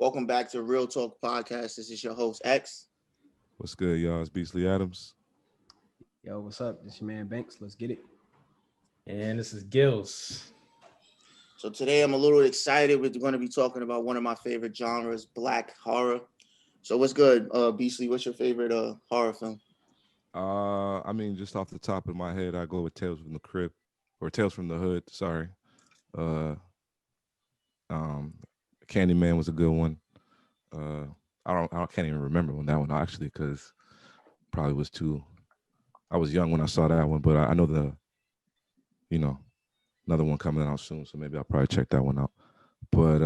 Welcome back to Real Talk Podcast. This is your host, X. What's good, y'all? It's Beastley Adams. Yo, what's up? This your man Banks. Let's get it. And this is Gilz. So today I'm a little excited. We're going to be talking about one of my favorite genres, Black horror. So what's good, Beastley? What's your favorite horror film? Just off the top of my head, I go with Tales from the Crypt or Tales from the Hood. Sorry. Candyman was a good one. I can't even remember when that one actually, because probably I was young when I saw that one, but I know another one coming out soon, so maybe I'll probably check that one out. But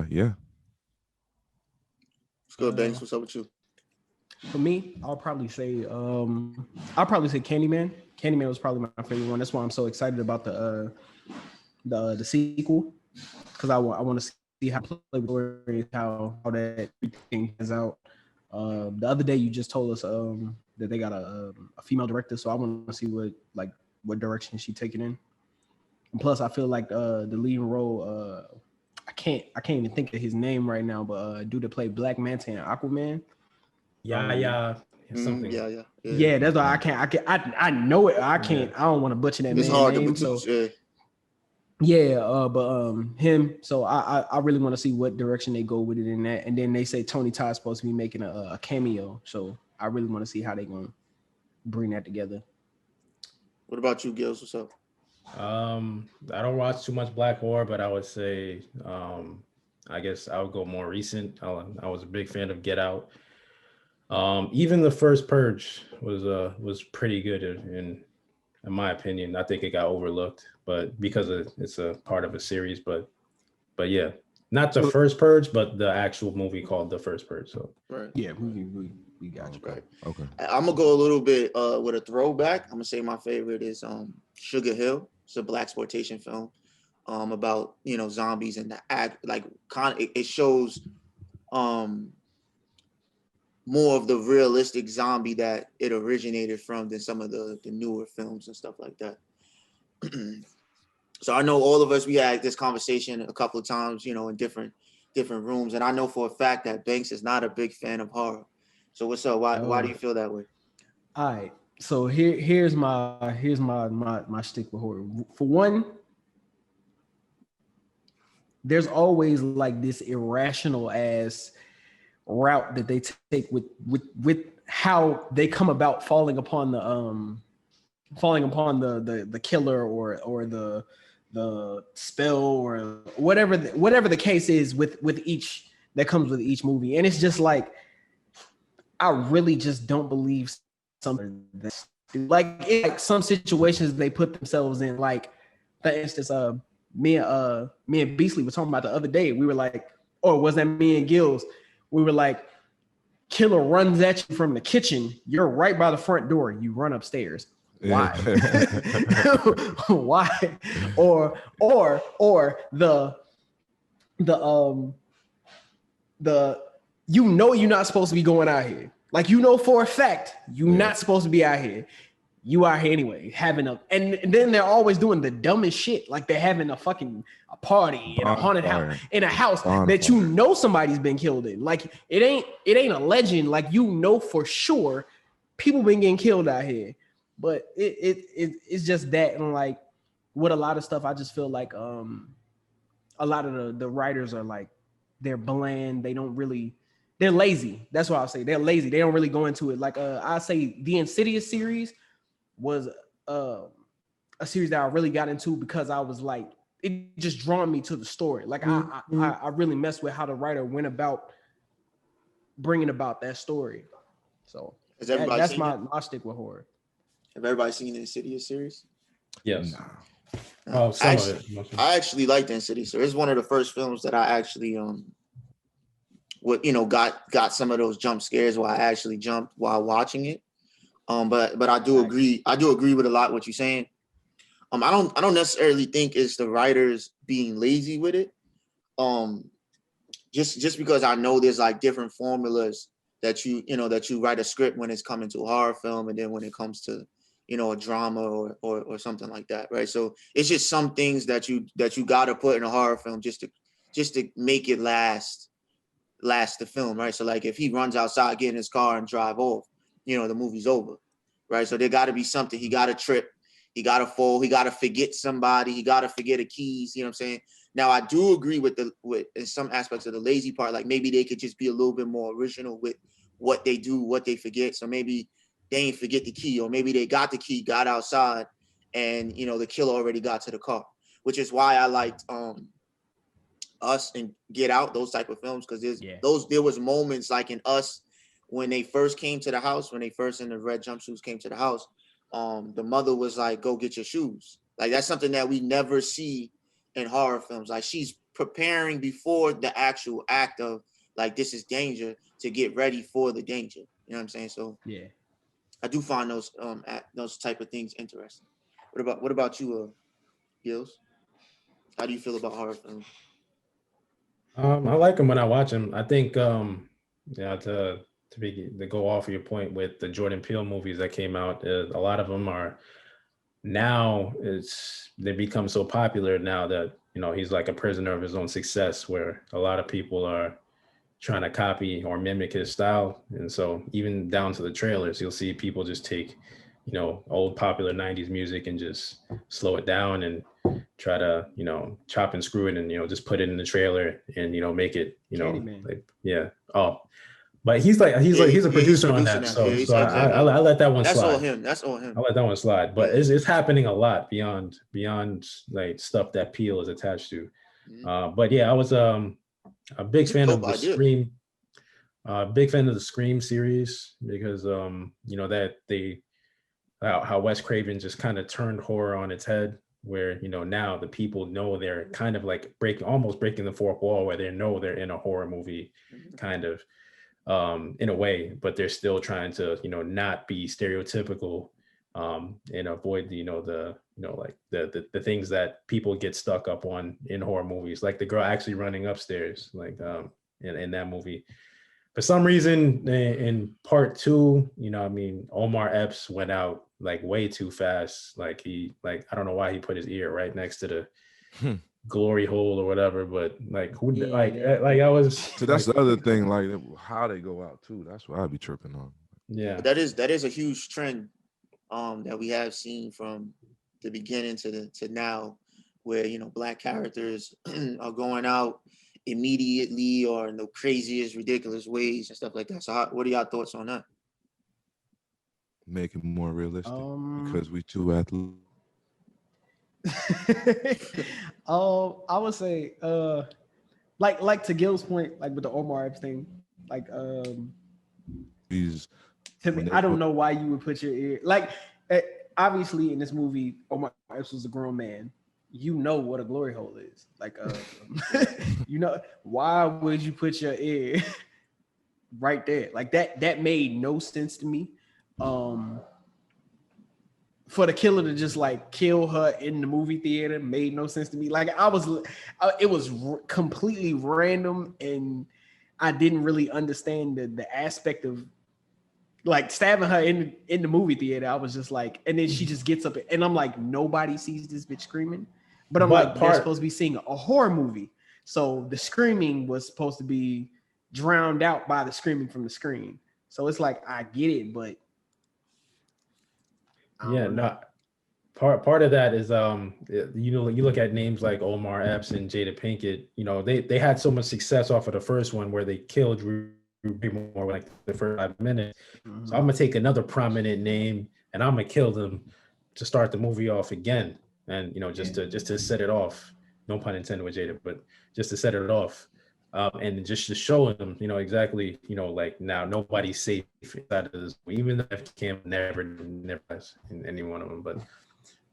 yeah. What's good, Banks? What's up with you? For me, I'll probably say Candyman. Candyman was probably my favorite one. That's why I'm so excited about the sequel, because I want to see how that everything is out. The other day you just told us that they got a female director, so I want to see what direction she taking in. And plus, I feel like the lead role, I can't even think of his name right now, but dude that played Black Manta and Aquaman. Something. Yeah, that's why I know it. I can't. I don't want to butcher that man's name. Him. So I really want to see what direction they go with it in that. And then they say Tony Todd's supposed to be making a cameo. So I really want to see how they gonna bring that together. What about you, Gilz? What's up? I don't watch too much black horror, but I would say I guess I would go more recent. I was a big fan of Get Out. Even the First Purge was pretty good in my opinion. I think it got overlooked, but because it's a part of a series, but yeah, not the First Purge, but the actual movie called The First Purge. So right, yeah, we got you. Okay. I'm gonna go a little bit with a throwback. I'm gonna say my favorite is Sugar Hill. It's a blaxploitation film about zombies and the act it shows more of the realistic zombie that it originated from than some of the newer films and stuff like that. So I know all of us, we had this conversation a couple of times, in different rooms. And I know for a fact that Banks is not a big fan of horror. So what's up? Why do you feel that way? All right. So here's my stick with horror. For one, there's always like this irrational ass route that they take with how they come about falling upon the killer or the spell or whatever the case is with each that comes with each movie. And it's just like, I really just don't believe something that's like some situations they put themselves in. Like, for instance, me and Beastley were talking about the other day. We were like, or was that me and Gilz? We were like, killer runs at you from the kitchen. You're right by the front door. You run upstairs. Why? Why? Or the you're not supposed to be going out here. Like, for a fact, you're not supposed to be out here. You are here anyway, and then they're always doing the dumbest shit. Like, they're having a party in a haunted house, in a house that somebody's been killed in. Like, it ain't a legend. Like, for sure, people been getting killed out here. But it's just that, and like with a lot of stuff, I just feel like a lot of the writers are like, they're bland. They're lazy. That's what I'll say. They're lazy. They don't really go into it. Like I say, the Insidious series was a series that I really got into because I was like, it just drawn me to the story. Like I really messed with how the writer went about bringing about that story. So that's my stick with horror. Have everybody seen the Insidious series? Yes. No. I actually like the Insidious series. It's one of the first films that I actually got some of those jump scares where I actually jumped while watching it. But I do agree. I do agree with a lot what you're saying. I don't necessarily think it's the writers being lazy with it. Just because I know there's like different formulas that you write a script when it's coming to a horror film, and then when it comes to a drama or something like that, right? So it's just some things that you got to put in a horror film just to make it last last the film, right? So like if he runs outside, get in his car and drive off, the movie's over, right? So there got to be something. He got to trip, he got to fall, he got to forget somebody, he got to forget the keys. You know what I'm saying? Now I do agree with in some aspects of the lazy part. Like maybe they could just be a little bit more original with what they do, what they forget. So maybe they ain't forget the key, or maybe they got the key, got outside, and the killer already got to the car, which is why I liked Us and Get Out, those type of films, because there was moments like in Us when they first came to the house, when they first in the red jumpsuits came to the house, the mother was like, go get your shoes. Like that's something that we never see in horror films. Like she's preparing before the actual act of like this is danger to get ready for the danger. You know what I'm saying? So yeah, I do find those type of things interesting. What about you, Gilz? How do you feel about horror films? I like them when I watch them. I think to go off of your point with the Jordan Peele movies that came out, a lot of them are now they become so popular now that he's like a prisoner of his own success, where a lot of people are trying to copy or mimic his style. And so even down to the trailers, you'll see people just take old popular 90s music and just slow it down and try to chop and screw it and just put it in the trailer and make it but he's a producer on that, so I let that one slide. That's all him. I let that one slide, but it's happening a lot beyond like stuff that Peele is attached to. But yeah, I was a big fan of the Scream. Big fan of the Scream series because that how Wes Craven just kind of turned horror on its head, where now the people know they're kind of like almost breaking the fourth wall, where they know they're in a horror movie, kind of in a way, but they're still trying to not be stereotypical and avoid the things that people get stuck up on in horror movies, like the girl actually running upstairs, like in that movie. For some reason, in part 2, Omar Epps went out like way too fast. Like I don't know why he put his ear right next to the glory hole or whatever, but I was. So that's the other thing, like how they go out too. That's what I'd be tripping on. Yeah, but that is a huge trend that we have seen from the beginning to now, where Black characters are going out immediately or in the craziest, ridiculous ways and stuff like that. So what are y'all thoughts on that? Make it more realistic because we too athletic. I would say like to Gil's point, like with the Omar Epps thing, like he's to me, I don't know why you would put your ear like obviously in this movie Omar Epps was a grown man. What a glory hole is. Like why would you put your ear right there? Like that made no sense to me. For the killer to just like kill her in the movie theater made no sense to me. Like it was completely random, and I didn't really understand the aspect of like stabbing her in the movie theater. I was just like, and then she just gets up and I'm like, nobody sees this bitch screaming, but they're supposed to be seeing a horror movie, so the screaming was supposed to be drowned out by the screaming from the screen. So it's like I get it, but part of that is you look at names like Omar Epps and Jada Pinkett. They had so much success off of the first one where they killed Drew Barrymore like the first 5 minutes. So I'm gonna take another prominent name and I'm gonna kill them to start the movie off again, and just to set it off. No pun intended with Jada, but just to set it off. And just to show them, exactly, like now nobody's safe inside of this. Even if Cam never has in any one of them,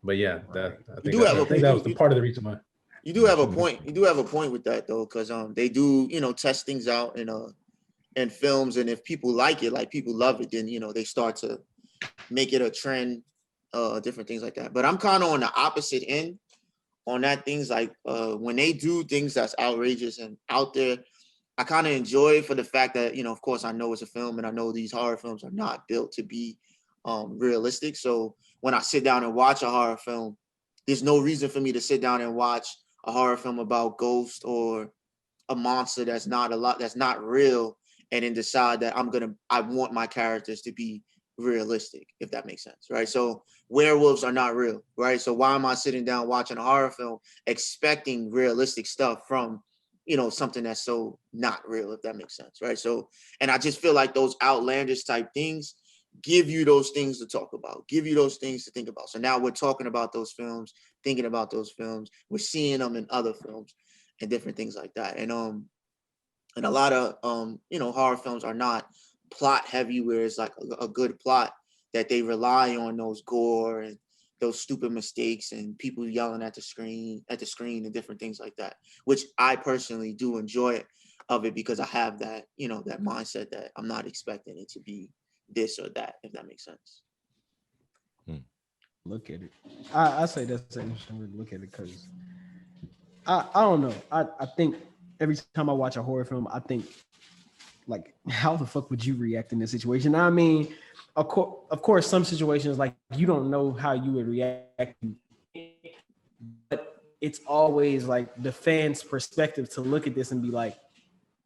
but yeah, I think that was the part of the reason why. You do have a point. You do have a point with that though, because they do test things out in films, and if people like it, like people love it, then they start to make it a trend, different things like that. But I'm kind of on the opposite end. On that things like when they do things that's outrageous and out there, I kind of enjoy it for the fact that, of course I know it's a film and I know these horror films are not built to be realistic. So when I sit down and watch a horror film, there's no reason for me to sit down and watch a horror film about ghosts or a monster that's not real, and then decide that I want my characters to be realistic, if that makes sense, right? So werewolves are not real, right? So why am I sitting down watching a horror film expecting realistic stuff from, something that's so not real, if that makes sense, right? So, and I just feel like those outlandish type things give you those things to talk about, give you those things to think about. So now we're talking about those films, thinking about those films, we're seeing them in other films and different things like that. And a lot of horror films are not plot heavy, where it's like a good plot that they rely on those gore and those stupid mistakes and people yelling at the screen and different things like that, which I personally do enjoy of it, because I have that, that mindset that I'm not expecting it to be this or that, if that makes sense. Look at it. I say that's an interesting way to look at it, because I don't know. I think every time I watch a horror film, I think, like, how the fuck would you react in this situation? I mean, of course, some situations, like, you don't know how you would react, but it's always like the fan's perspective to look at this and be like,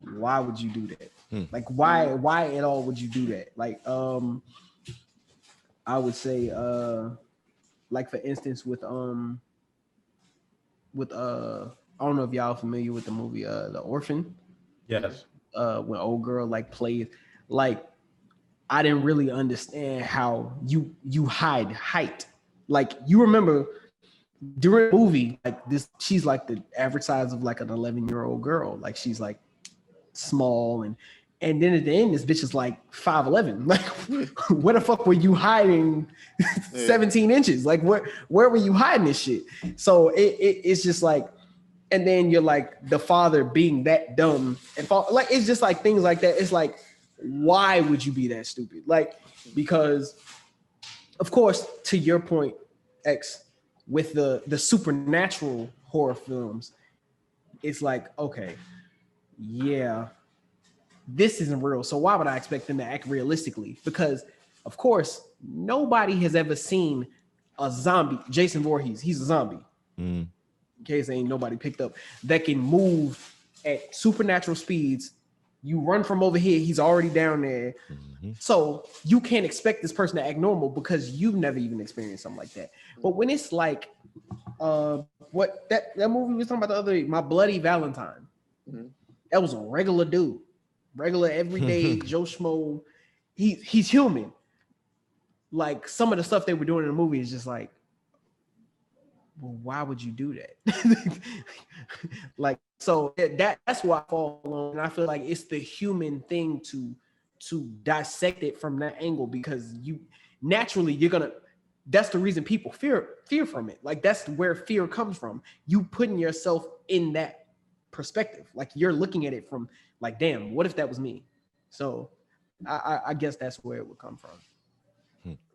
why would you do that? Like, why at all would you do that? Like, I would say, like, for instance, with I don't know if y'all familiar with the movie The Orphan. Yes. When old girl like plays, like, I didn't really understand how you hide height. Like, you remember during the movie, like, this, she's like the average size of like an 11-year-old girl. Like, she's like small, and then at the end, this bitch is like 5'11". Like, where the fuck were you hiding 17 inches? Like, where were you hiding this shit? So it's just like, and then you're like the father being that dumb and like, it's just like things like that. It's like, why would you be that stupid? Like, because of course, to your point, X, with the supernatural horror films, it's like, okay, yeah, this isn't real. So why would I expect them to act realistically? Because of course, nobody has ever seen a zombie. Jason Voorhees, he's a zombie. In case ain't nobody picked up, that can move at supernatural speeds. You run from over here, he's already down there. So you can't expect this person to act normal, because you've never even experienced something like that. But when it's like, what that movie we was talking about the other day, My Bloody Valentine, that was a regular dude, regular everyday Joe Schmo. He's human. Like, some of the stuff they were doing in the movie is just like, well, why would you do that? Like, so that's why I fall on, and I feel like it's the human thing to dissect it from that angle, because you naturally, that's the reason people fear from it. Like, that's where fear comes from. You putting yourself in that perspective. Like, you're looking at it from like, damn, what if that was me? So I guess that's where it would come from.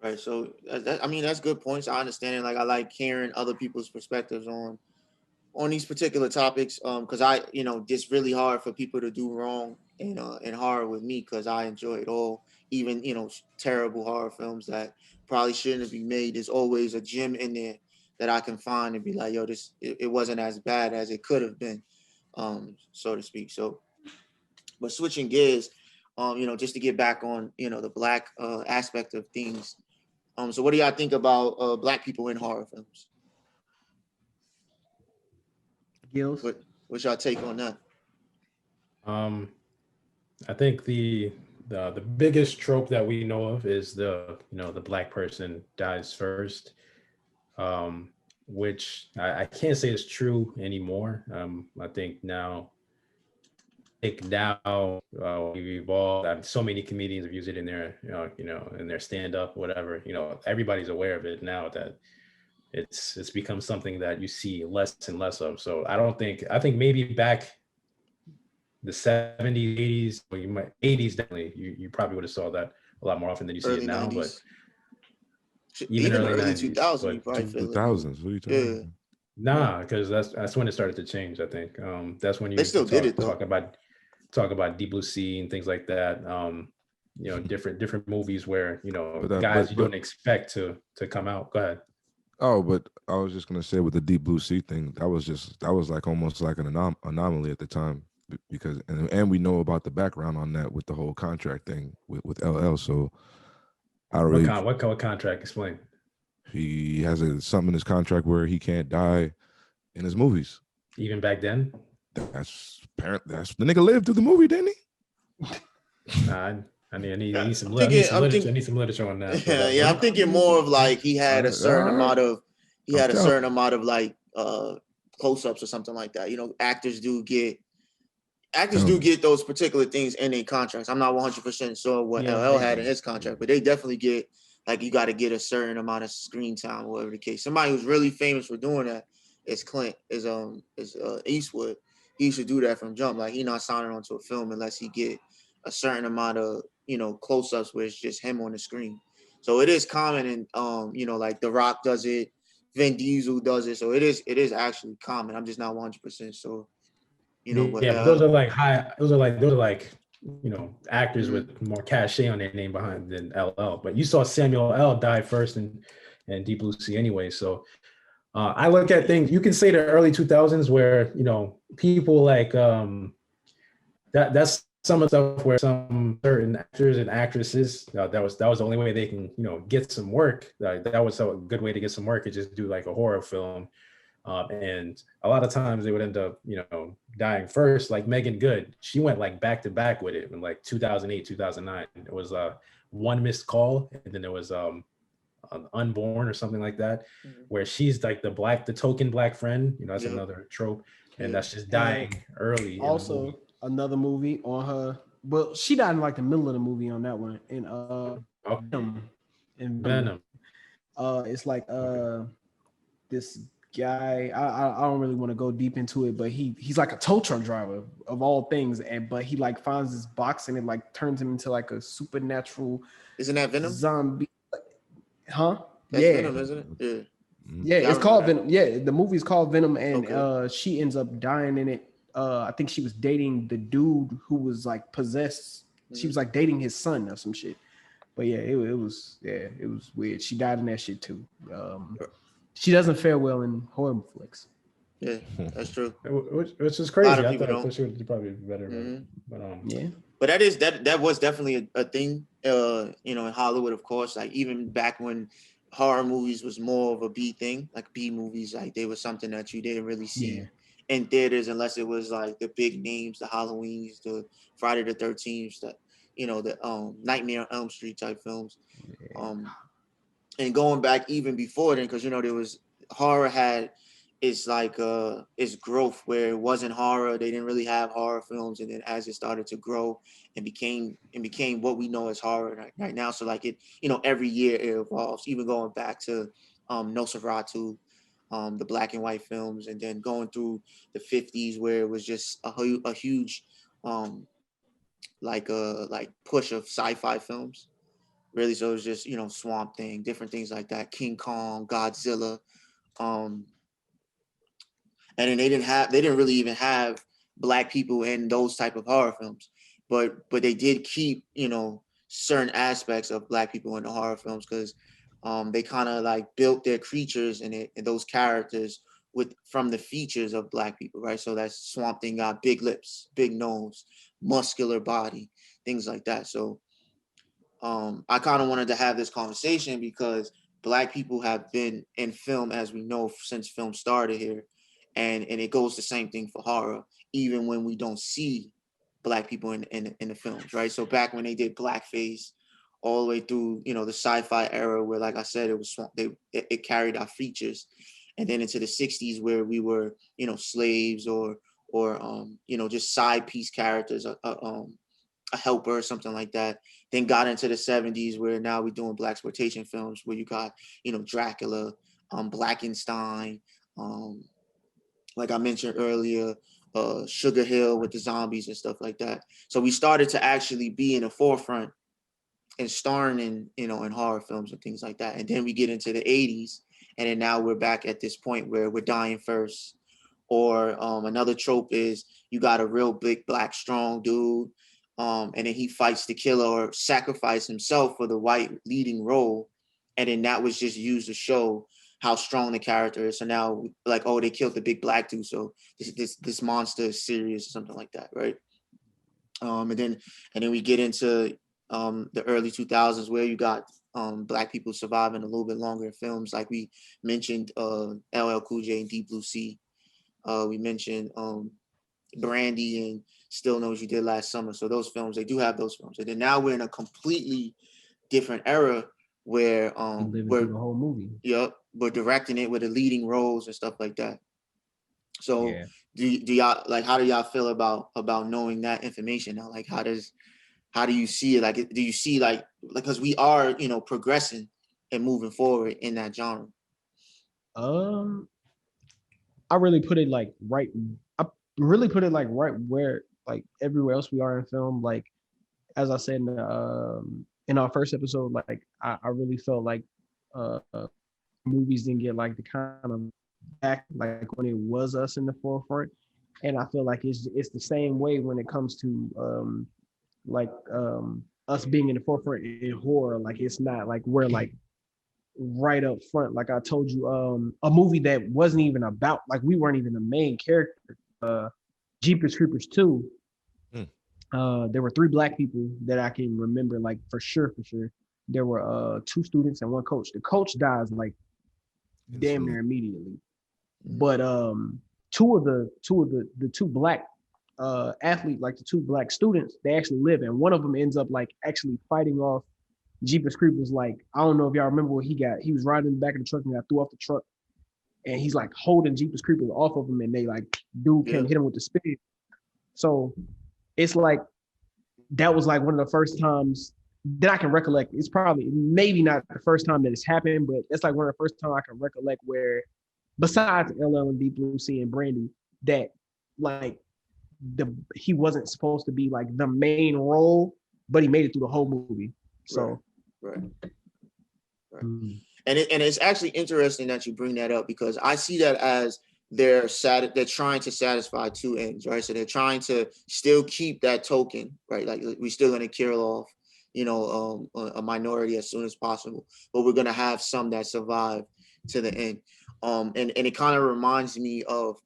Right. So that's good points. I understand it. Like, I like hearing other people's perspectives on these particular topics. Because it's really hard for people to do wrong in horror with me, because I enjoy it all. Even terrible horror films that probably shouldn't be made. There's always a gem in there that I can find and be like, yo, it wasn't as bad as it could have been, so to speak. So, but switching gears, just to get back on, the Black aspect of things. So what do y'all think about Black people in horror films? Gilz? What's y'all take on that? I think the biggest trope that we know of is the Black person dies first, which I can't say is true anymore. I think now we've evolved. So many comedians have used it in their in their stand-up, whatever. Everybody's aware of it now, that it's become something that you see less and less of. So I think maybe back the 70s, 80s, or 80s definitely, you probably would have saw that a lot more often than you see Early it now. 90s. But even early 90s, 2000s, you probably feel 2000s. What are you talking about? Nah, because that's when it started to change. I think that's when They still did it, though. talk about Deep Blue Sea and things like that. Different movies where guys you don't expect to come out. Go ahead. Oh, but I was just gonna say, with the Deep Blue Sea thing, that was like almost like an anomaly at the time. because and we know about the background on that with the whole contract thing with LL. So I really What contract? Explain. he has something in his contract where he can't die in his movies. Even back then? That's apparent. That's the nigga lived through the movie, didn't he? I need some literature on that. Yeah, I'm thinking more of like he had a certain amount of like close-ups or something like that. You know, actors do get those particular things in their contracts. I'm not 100% sure what LL had in his contract, but they definitely get like you got to get a certain amount of screen time, whatever the case. Somebody who's really famous for doing that is Eastwood. He should do that from jump. Like, he not signing onto a film unless he get a certain amount of, you know, close-ups where it's just him on the screen. So it is common, and you know, like The Rock does it, Vin Diesel does it. So it is actually common. I'm just not 100% sure. You know, but those are like you know, actors with more cachet on their name behind than LL. But you saw Samuel L. die first in Deep Blue Sea anyway. So I look at things, you can say the early 2000s where, you know, people like that's some of the stuff where some certain actors and actresses, that was the only way they can, you know, get some work. That was a good way to get some work, is just do like a horror film. And a lot of times they would end up, you know, dying first. Like Megan Good, she went like back to back with it in like 2008, 2009. It was One Missed Call, and then there was Unborn or something like that, where she's like the token black friend. You know, that's another trope, and that's just dying early. Also, another movie on her. Well, she died in like the middle of the movie on that one. In Venom. It's like this guy. I don't really want to go deep into it, but he's like a tow truck driver of all things, but he like finds this box and it like turns him into like a supernatural. Isn't that Venom? Zombie. Huh? That's Venom, isn't it? Yeah. Yeah, it's called Venom. Yeah, the movie's called Venom, and she ends up dying in it. I think she was dating the dude who was like possessed. She was like dating his son or some shit. But yeah, it was weird. She died in that shit too. She doesn't fare well in horror flicks. Yeah, that's true. Which is crazy. I thought she would probably be better. But yeah. But that was definitely a thing, you know, in Hollywood, of course. Like, even back when horror movies was more of a B thing, like B movies, like they were something that you didn't really see in theaters unless it was like the big names, the Halloweens, the Friday the 13th, that, you know, the Nightmare on Elm Street type films. And going back even before then, because, you know, there was horror had its like its growth where it wasn't horror. They didn't really have horror films, and then as it started to grow and became what we know as horror right now. So like, it, you know, every year it evolves, even going back to Nosferatu, the black and white films, and then going through the 50s where it was just a huge like push of sci-fi films. Really, so it was just, you know, Swamp Thing, different things like that, King Kong, Godzilla, and then they didn't really even have black people in those type of horror films, but they did keep, you know, certain aspects of black people in the horror films, because they kind of like built their creatures and those characters from the features of black people, right? So that Swamp Thing got big lips, big nose, muscular body, things like that. So I kind of wanted to have this conversation because black people have been in film, as we know, since film started here. And it goes the same thing for horror, even when we don't see black people in the films, right? So back when they did blackface, all the way through, you know, the sci-fi era, where, like I said, it was it carried our features, and then into the 60s where we were, you know, slaves or you know, just side piece characters, a helper or something like that. Then got into the 70s where now we're doing blaxploitation films where you got, you know, Dracula, Blackenstein, like I mentioned earlier, Sugar Hill with the zombies and stuff like that. So we started to actually be in the forefront and starring in, you know, in horror films and things like that. And then we get into the 80s, and then now we're back at this point where we're dying first. Or another trope is you got a real big black strong dude, and then he fights the killer or sacrifice himself for the white leading role. And then that was just used to show how strong the character is. So now, like, oh, they killed the big black dude, so this monster is serious or something like that, right? And then we get into the early 2000s where you got black people surviving a little bit longer in films, like we mentioned LL Cool J and Deep Blue Sea. We mentioned Brandy and Still Knows You Did Last Summer. So those films, they do have those films. And then now we're in a completely different era where we're the whole movie. Yep, we're directing it with the leading roles and stuff like that. So Yeah. do y'all, like, how do y'all feel about knowing that information now? Like, how do you see it? Like, do you see like because we are, you know, progressing and moving forward in that genre? I really put it like right. I really put it like right where like everywhere else we are in film. Like as I said in our first episode, like I really felt like movies didn't get like the kind of back like when it was us in the forefront, and I feel like it's the same way when it comes to us being in the forefront in horror. Like it's not like we're like right up front. Like I told you, a movie that wasn't even about, like we weren't even the main character. Jeepers Creepers 2. There were 3 black people that I can remember, like for sure. There were 2 students and 1 coach. The coach dies like damn near immediately. But 2 of the 2 black athlete, like the 2 black students, they actually live, and one of them ends up like actually fighting off Jeepers Creepers. Like I don't know if y'all remember what he got. He was riding in the back of the truck and got threw off the truck, and he's like holding Jeepers Creepers off of him, and they like dude can hit him with the spear. So it's like that was like one of the first times that I can recollect. It's probably maybe not the first time that it's happened, but it's like one of the first time I can recollect where, besides LL and Deep Blue Sea and Brandy, that like he wasn't supposed to be like the main role, but he made it through the whole movie. So right. And it's actually interesting that you bring that up, because I see that as they're trying to satisfy 2 ends, right? So they're trying to still keep that token, right? Like we're still going to kill off, you know, a minority as soon as possible, but we're going to have some that survive to the end. And it kind of reminds me of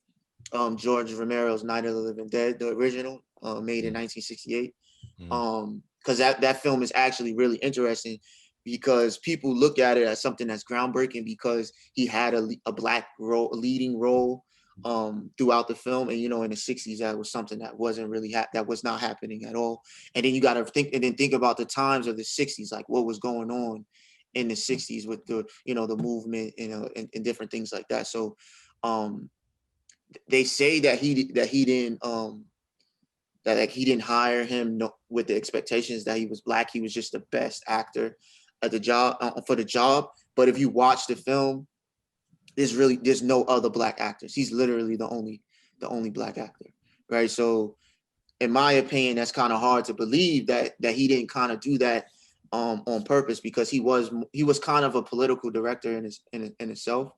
George Romero's Night of the Living Dead, the original, made in 1968. Because that film is actually really interesting, because people look at it as something that's groundbreaking because he had a black leading role throughout the film. And, you know, in the 60s, that was something that wasn't really, that was not happening at all. And then you got to think about the times of the 60s, like what was going on in the 60s with the, you know, the movement, you know, and different things like that. So they say that he didn't, that like he didn't hire him with the expectations that he was black. He was just the best actor at the job for the job. But if you watch the film, there's no other black actors. He's literally the only black actor, right? So in my opinion, that's kind of hard to believe that he didn't kind of do that on purpose, because he was kind of a political director in itself.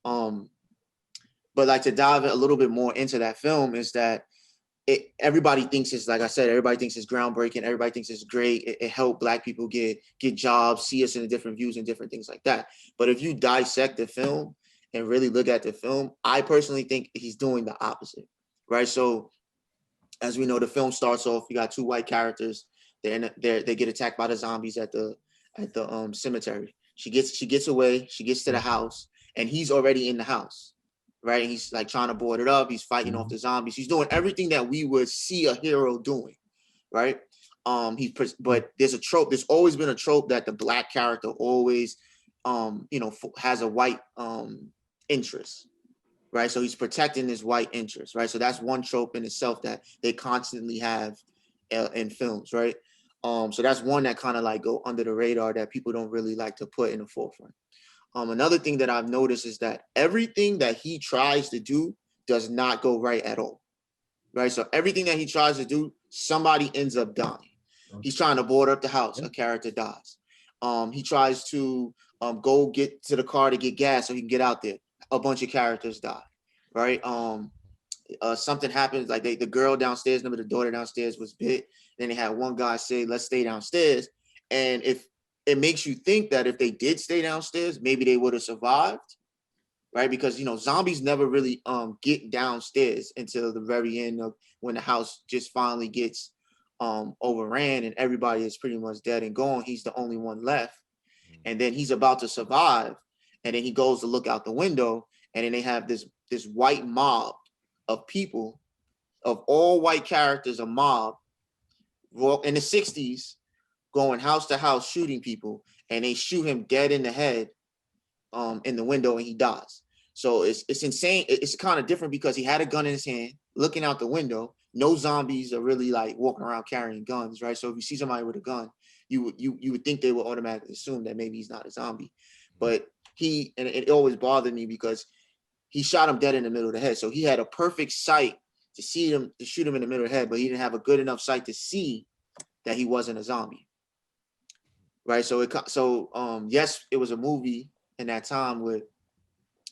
But like to dive a little bit more into that film is that everybody thinks it's, like I said, everybody thinks it's groundbreaking. Everybody thinks it's great. It helped black people get jobs, see us in different views and different things like that. But if you dissect the film and really look at the film, I personally think he's doing the opposite, right? So as we know, the film starts off, you got 2 white characters. They get attacked by the zombies at the cemetery. She gets away. She gets to the house, and he's already in the house. Right, he's like trying to board it up. He's fighting off the zombies. He's doing everything that we would see a hero doing, right? But there's a trope. There's always been a trope that the black character always, has a white interest, right? So he's protecting his white interest, right? So that's one trope in itself that they constantly have in films, right? So that's one that kind of like go under the radar that people don't really like to put in the forefront. Another thing that I've noticed is that everything that he tries to do does not go right at all, right? So everything that he tries to do, somebody ends up dying. He's trying to board up the house, a character dies. He tries to go get to the car to get gas so he can get out there. A bunch of characters die, right? Something happens, like the girl downstairs, the daughter downstairs was bit. Then they had one guy say, let's stay downstairs. And if it makes you think that if they did stay downstairs, maybe they would have survived. right? Because zombies never really get downstairs until the very end of when the house just finally gets overran and everybody is pretty much dead and gone. He's the only one left, and then he's about to survive, and then he goes to look out the window, and then they have this white mob of people, of all white characters, a mob in the 60s going house to house shooting people, and they shoot him dead in the head in the window, and he dies. So it's insane. It's kind of different because he had a gun in his hand looking out the window. No zombies are really like walking around carrying guns, right? So if you see somebody with a gun, you would think they would automatically assume that maybe he's not a zombie. But and it always bothered me because he shot him dead in the middle of the head. So he had a perfect sight to shoot him in the middle of the head, but he didn't have a good enough sight to see that he wasn't a zombie. Right. So yes, it was a movie in that time with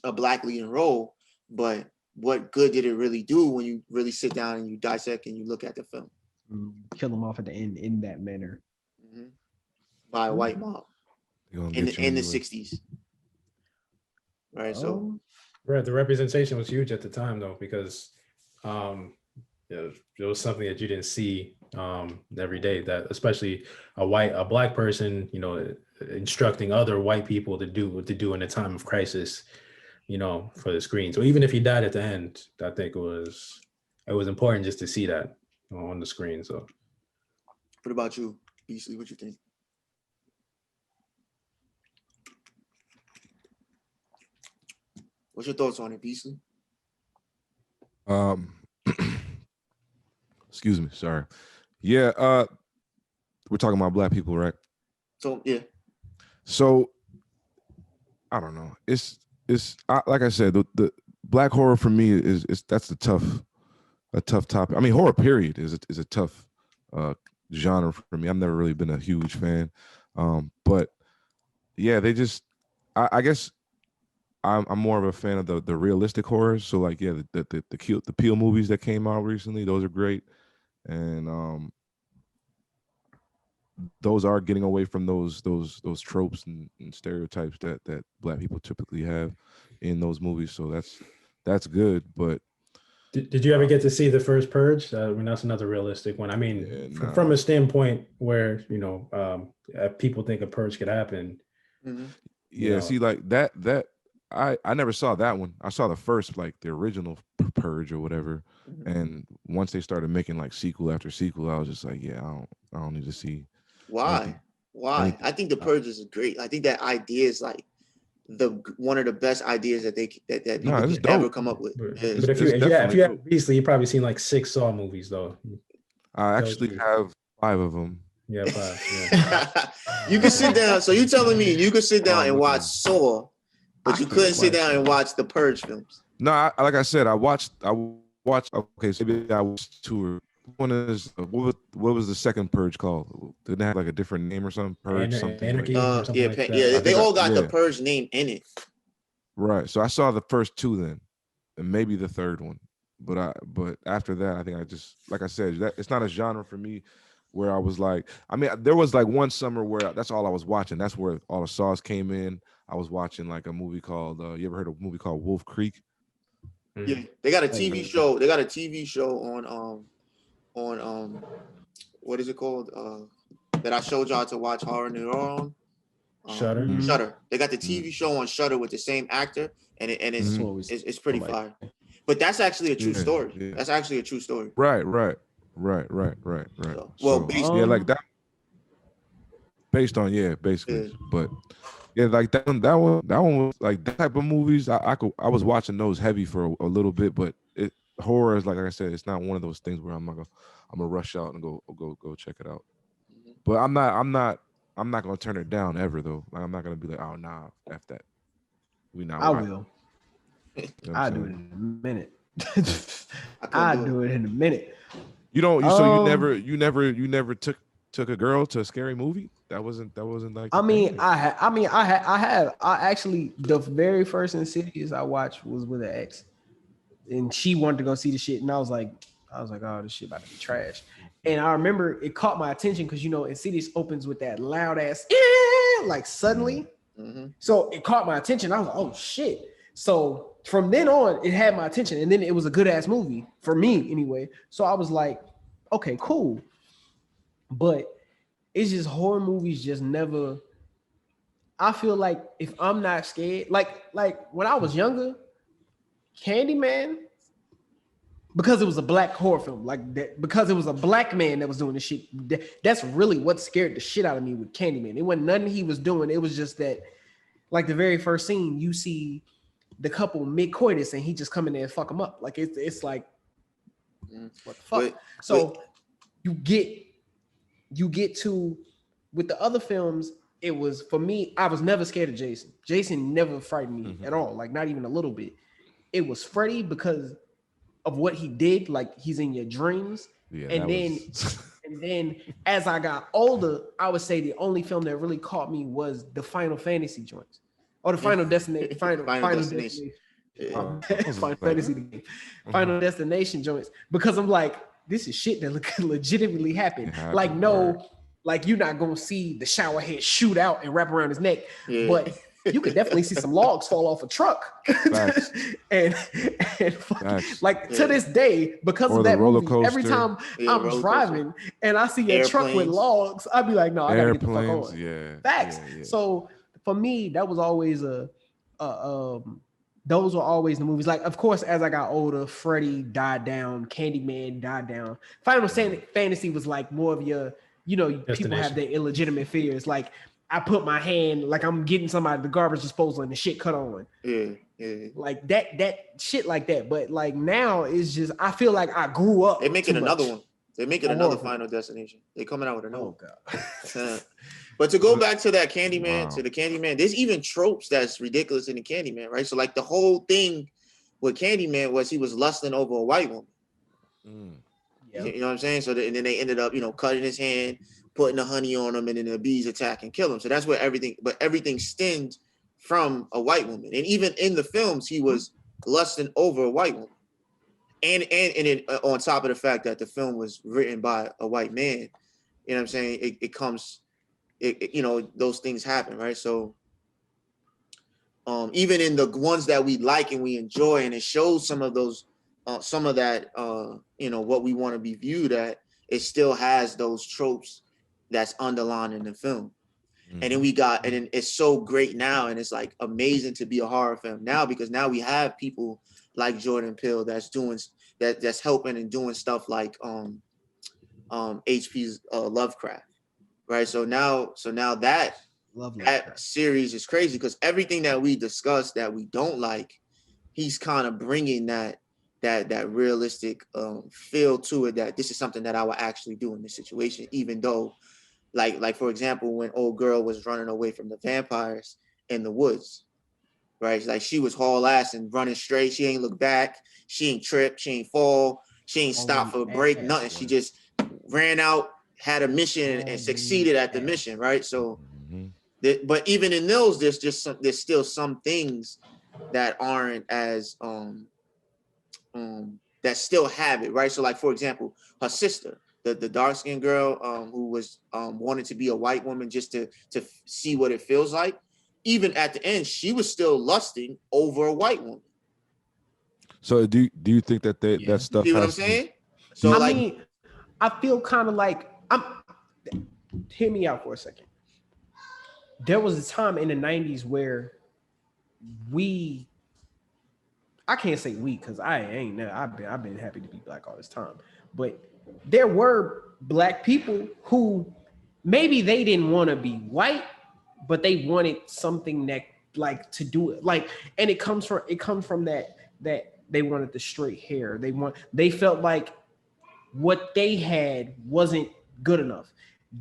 a black leading role, but what good did it really do when you really sit down and you dissect and you look at the film? Kill him off at the end in that manner. By a white mob in the 60s. Right. So right, the representation was huge at the time though, because it was something that you didn't see every day, that especially a black person, instructing other white people to do what to do in a time of crisis, for the screen. So even if he died at the end, I think it was important just to see that on the screen. So what about you, Beastley? What you think? What's your thoughts on it, Beastley? Excuse me, sorry. Yeah, we're talking about black people, right? So yeah. So I don't know. It's like I said, the black horror for me is that's a tough topic. I mean, horror period is a tough genre for me. I've never really been a huge fan, but yeah, they just I guess I'm more of a fan of the realistic horrors. So like the Peel movies that came out recently, those are great, and those are getting away from those tropes and stereotypes that black people typically have in those movies. So that's good. But did you ever get to see the First Purge? I mean, that's another realistic one. I mean, from a standpoint where people think a purge could happen. Yeah, see, like that I never saw that one. I saw the first, like the original Purge or whatever. And once they started making like sequel after sequel, I was just like, yeah, I don't need to see. Why? I think the Purge is great. I think that idea is like one of the best ideas that people could ever come up with. But if you have Beastley, you've probably seen like 6 Saw movies though. I actually have 5 of them. Yeah, 5. Yeah. You can sit down. So you telling me you could sit down and watch Saw, but you couldn't sit down and watch the Purge films? No, like I said, I watched. Okay, so maybe I watched 2 or one is what was the second Purge called? Didn't it have like a different name or something? Purge something. Anarchy like, or something like that. Yeah, they all got the Purge name in it. Right. So I saw the first 2 then, and maybe the third one. But after that, I think I just, like I said, that it's not a genre for me where I was like, I mean, there was like one summer where that's all I was watching. That's where all the Saws came in. I was watching like a movie called you ever heard of a movie called Wolf Creek? Yeah, they got a TV show. They got a TV show on what is it called? That I showed y'all to watch horror New York on. Shudder. Shudder. They got the TV show on Shudder with the same actor, and it's pretty fire. But that's actually a true story. Yeah. That's actually a true story. Right. So, based like that. Based on basically. Yeah. But yeah, like that one was like that type of movies. I was watching those heavy for a little bit, but horror is like I said, it's not one of those things where I'm gonna rush out and go check it out. But I'm not gonna turn it down ever though. Like I'm not gonna be like, oh nah, F that. I will. I'll do it in a minute. I'll do it in a minute. You don't. So you never took a girl to a scary movie? That wasn't like. I actually the very first Insidious I watched was with an ex, and she wanted to go see the shit, and I was like, oh, this shit about to be trash. And I remember it caught my attention because Insidious opens with that loud ass like suddenly. So it caught my attention. I was like, oh shit. So from then on, it had my attention, and then it was a good ass movie for me anyway. So I was like, okay, cool. But it's just horror movies just never. I feel like if I'm not scared, like when I was younger, Candyman, because it was a black horror film, like that, because it was a black man that was doing the shit. That's really what scared the shit out of me with Candyman. It wasn't nothing he was doing. It was just that, like the very first scene, you see the couple mid-coitus and he just come in there and fuck them up. Like it's like, what the fuck? So you get to, with the other films, it was, for me, I was never scared of Jason. Jason never frightened me at all, like not even a little bit. It was Freddy because of what he did, like he's in your dreams. Yeah, and then as I got older, I would say the only film that really caught me was the Final Fantasy joints. Or the Final Destination. Final Destination. Final Fantasy the game. Final Destination joints. Because I'm like, this is shit that could legitimately happen. Like, no, like you're not gonna see the shower head shoot out and wrap around his neck. Yeah. But you could definitely see some logs fall off a truck. and like to this day, because of that movie, every time I'm driving and I see a truck with logs, I'd be like, no, I gotta get the fuck on. Yeah. Facts. Yeah. So for me, that was always those were always the movies. Like, of course, as I got older, Freddy died down, Candyman died down. Final Fantasy was like more of your, people have their illegitimate fears. Like, I put my hand, like I'm getting somebody the garbage disposal and the shit cut on. Yeah. Like that shit like that. But like now it's just, I feel like I grew up. They're making another one. They're making another Final Destination. They're coming out with another one. God. But to go back to that Candyman, to the Candyman, there's even tropes that's ridiculous in the Candyman, right? So like the whole thing with Candyman was he was lusting over a white woman. Yep. You know what I'm saying? So and then they ended up, cutting his hand, putting the honey on him, and then the bees attack and kill him. So that's where everything stemmed from a white woman. And even in the films, he was lusting over a white woman. And it, on top of the fact that the film was written by a white man, you know what I'm saying? Those things happen, right? So even in the ones that we like and we enjoy, and it shows some of those, some of that, what we want to be viewed at, it still has those tropes that's underlined in the film. And then and it's so great now, and it's like amazing to be a horror film now, because now we have people like Jordan Peele that's helping and doing stuff like HP's Lovecraft, right? So now that series is crazy, because everything that we discuss that we don't like, he's kind of bringing that realistic feel to it, that this is something that I would actually do in this situation, even though like for example, when old girl was running away from the vampires in the woods, right? Like she was haul ass and running straight. She ain't look back. She ain't trip. She ain't fall. She ain't stop for a break. Nothing. She just ran out, had a mission, and succeeded at the mission, right? So, but even in those, there's still some things that aren't as that still have it, right? So, like for example, her sister, the dark-skinned girl who was wanted to be a white woman just to see what it feels like. Even at the end, she was still lusting over a white woman. So do you think that that stuff? See what I'm saying? So I mean, I feel kind of like hear me out for a second. There was a time in the 90s where I can't say we, because I ain't there. I've been happy to be black all this time. But there were black people who maybe they didn't want to be white, but they wanted something that like to do it. Like, and it comes from that they wanted the straight hair. They felt like what they had wasn't good enough.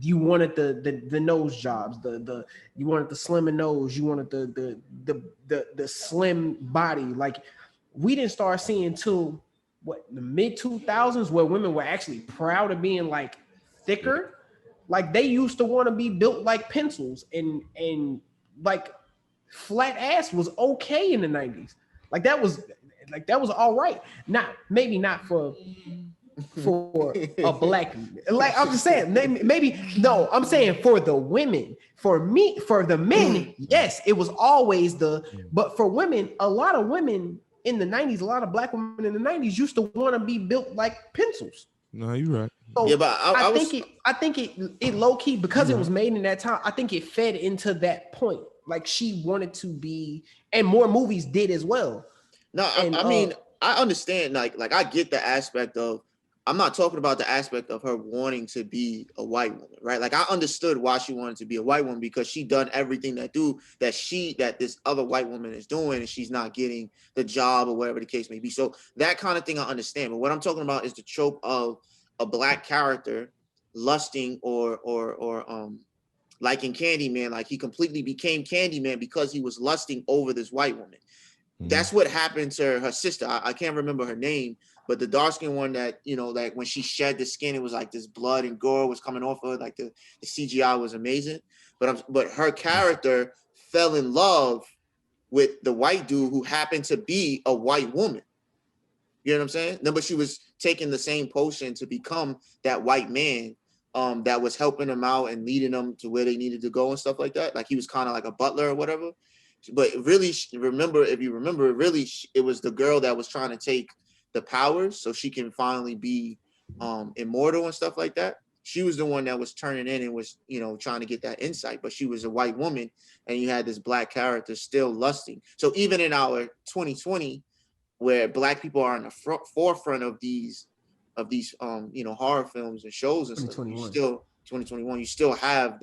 You wanted the nose jobs, you wanted the slim nose, you wanted the slim body. Like, we didn't start seeing till the mid 2000s, where women were actually proud of being like thicker. Like, they used to want to be built like pencils, and like flat ass was okay in the 90s. Like that was all right. Maybe not for for a black, like I'm just saying, maybe no, I'm saying for the women. For me, for the men, yes, it was always but for women, a lot of women in the 90s, a lot of black women in the 90s used to want to be built like pencils. No, you're right. So Yeah, but I think it low key, because it was made in that time, I think it fed into that point. Like she wanted to be, and more movies did as well. No, I mean, I understand, like I get the aspect of, I'm not talking about the aspect of her wanting to be a white woman, right? Like I understood why she wanted to be a white woman, because she done everything that this other white woman is doing, and she's not getting the job or whatever the case may be. So that kind of thing I understand. But what I'm talking about is the trope of a black character lusting or like in Candyman, like he completely became Candyman because he was lusting over this white woman. That's what happened to her sister. I can't remember her name, but the dark skinned one that, you know, like when she shed the skin, it was like this blood and gore was coming off of her. Like the CGI was amazing. But her character fell in love with the white dude who happened to be a white woman. You know what I'm saying? No, but she was taking the same potion to become that white man that was helping them out and leading them to where they needed to go and stuff like that. Like he was kind of like a butler or whatever. But really, if you remember, really, it was the girl that was trying to take the powers so she can finally be immortal and stuff like that. She was the one that was turning in and was, you know, trying to get that insight. But she was a white woman, and you had this black character still lusting. So even in our 2020, where black people are in the forefront of these you know, horror films and shows and stuff, you still 2021, you still have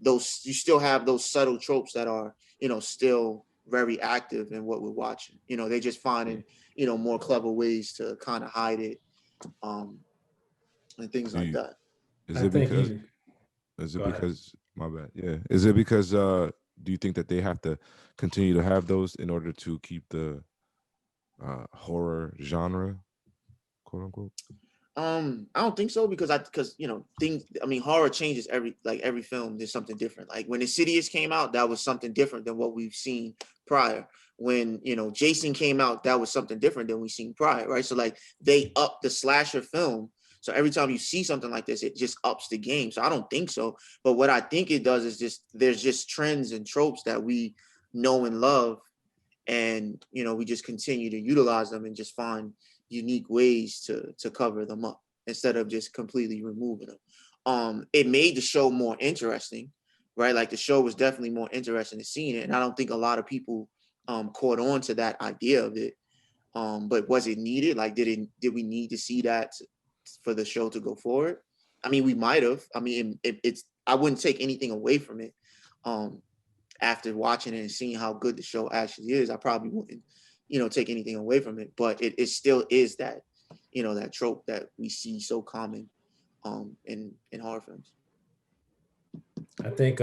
those subtle tropes that are, you know, still very active in what we're watching. You know, they just finding, you know, more clever ways to kind of hide it, and things like that. Is it because my bad? Yeah. Is it because do you think that they have to continue to have those in order to keep the horror genre, quote unquote? I don't think so, because you know, horror changes every film. There's something different. Like when Insidious came out, that was something different than what we've seen prior. When, you know, Jason came out, that was something different than we've seen prior, right? So like they upped the slasher film. So every time you see something like this, it just ups the game. So I don't think so. But what I think it does is there's just trends and tropes that we know and love, and, you know, we just continue to utilize them and just find unique ways to cover them up instead of just completely removing them. It made the show more interesting, right? Like the show was definitely more interesting to seeing it, and I don't think a lot of people caught on to that idea of it. But was it needed? Like, did we need to see that for the show to go forward? I mean, we might have. I mean, I wouldn't take anything away from it. After watching it and seeing how good the show actually is, I probably wouldn't, you know, take anything away from it. But it still is that, you know, that trope that we see so common in horror films. I think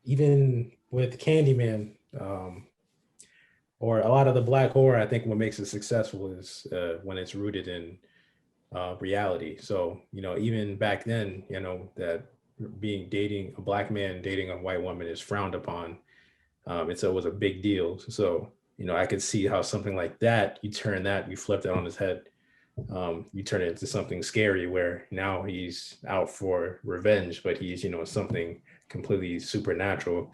even with Candyman, or a lot of the black horror, I think what makes it successful is when it's rooted in reality. So, you know, even back then, you know, that dating a black man dating a white woman is frowned upon. It was a big deal. So, you know, I could see how something like that, you flip that on his head. You turn it into something scary where now he's out for revenge, but he's, you know, something completely supernatural.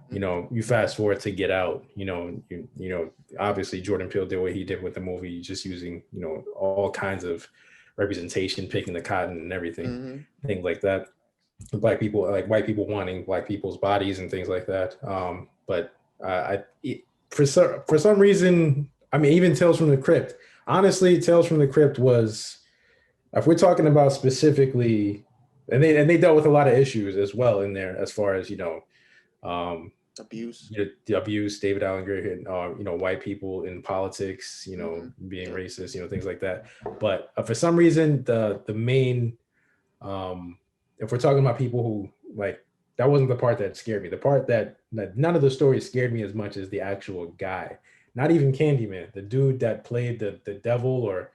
You know, you fast forward to Get Out, you know, obviously Jordan Peele did what he did with the movie, just using, you know, all kinds of representation, picking the cotton and everything, things like that. Black people, like white people wanting black people's bodies and things like that. But for some reason, I mean, even Tales from the Crypt, honestly, Tales from the Crypt was, if we're talking about specifically, and they dealt with a lot of issues as well in there, as far as, you know, abuse, the abuse, David Allen Greer, you know, white people in politics, you know, being racist, you know, things like that. But for some reason, the main, if we're talking about people who, like, that wasn't the part that scared me. The part that none of the stories scared me as much as the actual guy. Not even Candyman, the dude that played the devil, or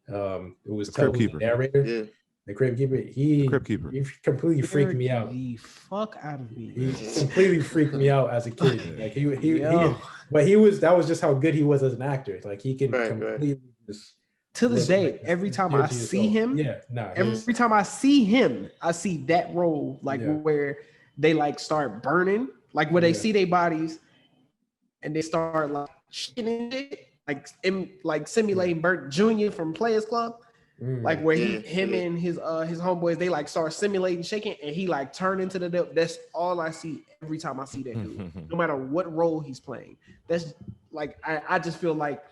it was the Crypt Keeper. The narrator. Yeah. The Crypt Keeper. He completely freaked me out. The fuck out of me. He completely freaked me out as a kid. Like but that was just how good he was as an actor. Like he could completely just To this day, every time I see him, every time I see him, I see that role where they like start burning, like where they see their bodies and they start like shitting shit, like simulating Bert Jr. from Players Club. Like where him and his homeboys, they like start simulating shaking and he like turn into the devil. That's all I see every time I see that dude, no matter what role he's playing. That's like I just feel like,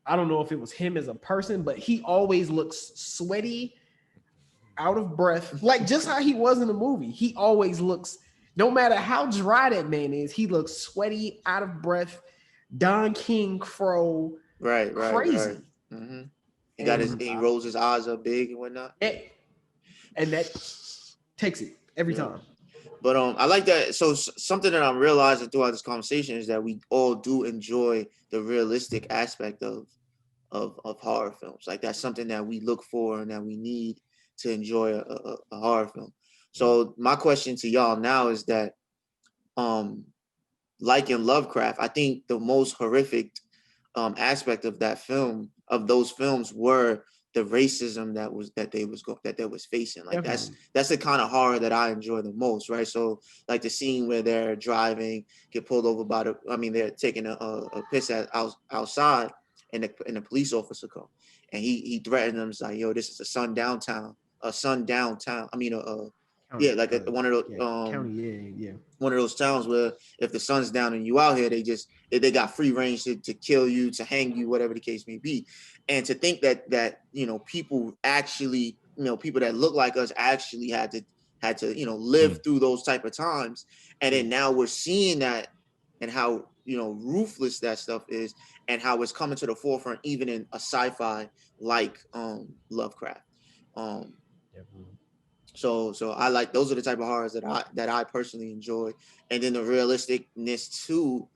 I don't know if it was him as a person, but he always looks sweaty, out of breath, like just how he was in the movie. He always looks, no matter how dry that man is, he looks sweaty, out of breath, Don King Crow, crazy. Right. Mm-hmm. He rolls his eyes up big and whatnot. And that takes it every time. But I like that. So something that I'm realizing throughout this conversation is that we all do enjoy the realistic aspect of horror films. Like that's something that we look for and that we need to enjoy a horror film. So my question to y'all now is that, like in Lovecraft, I think the most horrific aspect of those films were the racism that they was facing. Like that's the kind of horror that I enjoy the most, right? So like the scene where they're driving, get pulled over they're taking a piss outside, and the police officer come, and he threatened them. He's like, "Yo, this is a sundown town. I mean, one of those county, one of those towns where if the sun's down and you out here, they got free range to kill you, to hang you, whatever the case may be." And to think that people actually, people that look like us actually had to live through those type of times, and then now we're seeing that and how ruthless that stuff is, and how it's coming to the forefront even in a sci-fi like Lovecraft. So I like, those are the type of horrors that I personally enjoy. And then the realisticness to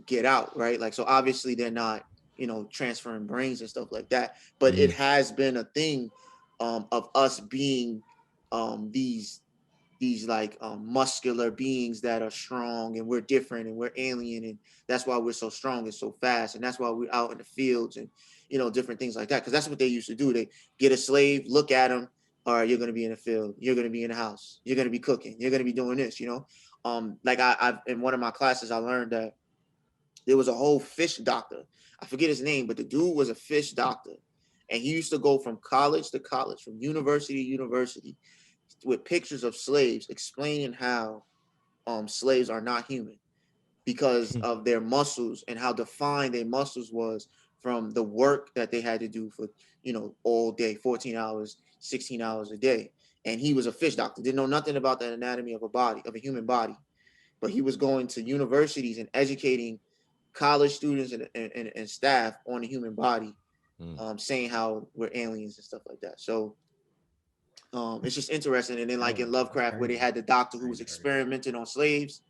Get Out, right? Like, so obviously they're not transferring brains and stuff like that, but it has been a thing of us being these like muscular beings that are strong, and we're different and we're alien, and that's why we're so strong and so fast, and that's why we're out in the fields and different things like that, because that's what they used to do. They get a slave, look at him, all right, you're going to be in the field, you're going to be in the house, you're going to be cooking, you're going to be doing this, like I've in one of my classes I learned that there was a whole fish doctor. I forget his name, but the dude was a fish doctor, and he used to go from college to college, from university to university, with pictures of slaves explaining how slaves are not human because of their muscles and how defined their muscles was from the work that they had to do for all day, 14 hours, 16 hours a day. And he was a fish doctor, didn't know nothing about the anatomy of a human body, but he was going to universities and educating college students and staff on the human body, saying how we're aliens and stuff like that. So it's just interesting. And then like in Lovecraft, where they had the doctor who was experimenting on slaves,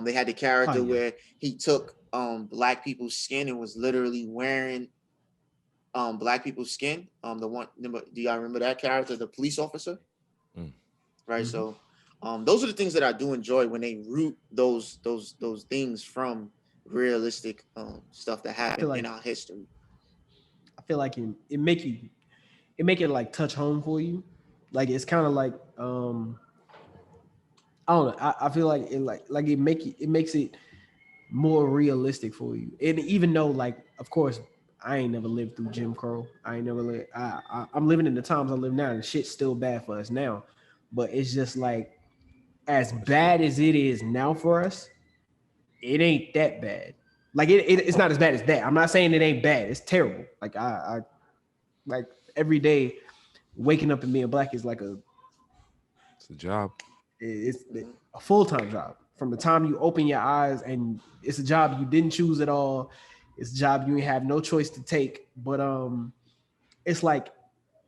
they had the character where he took black people's skin and was literally wearing black people's skin. Do y'all remember that character, the police officer? Right. So those are the things that I do enjoy, when they root those things from realistic stuff that happened in our history. I feel like it make it like touch home for you. Like it's kind of like I don't know. I feel like it makes it more realistic for you. And even though, like, of course, I ain't never lived through Jim Crow. I'm living in the times I live now, and shit's still bad for us now. But it's just like, as bad as it is now for us, it ain't that bad. Like it's not as bad as that. I'm not saying it ain't bad. It's terrible. Like I like every day waking up and being black is like it's a job. It's a full-time job. From the time you open your eyes, and it's a job you didn't choose at all. It's a job you have no choice to take. But it's like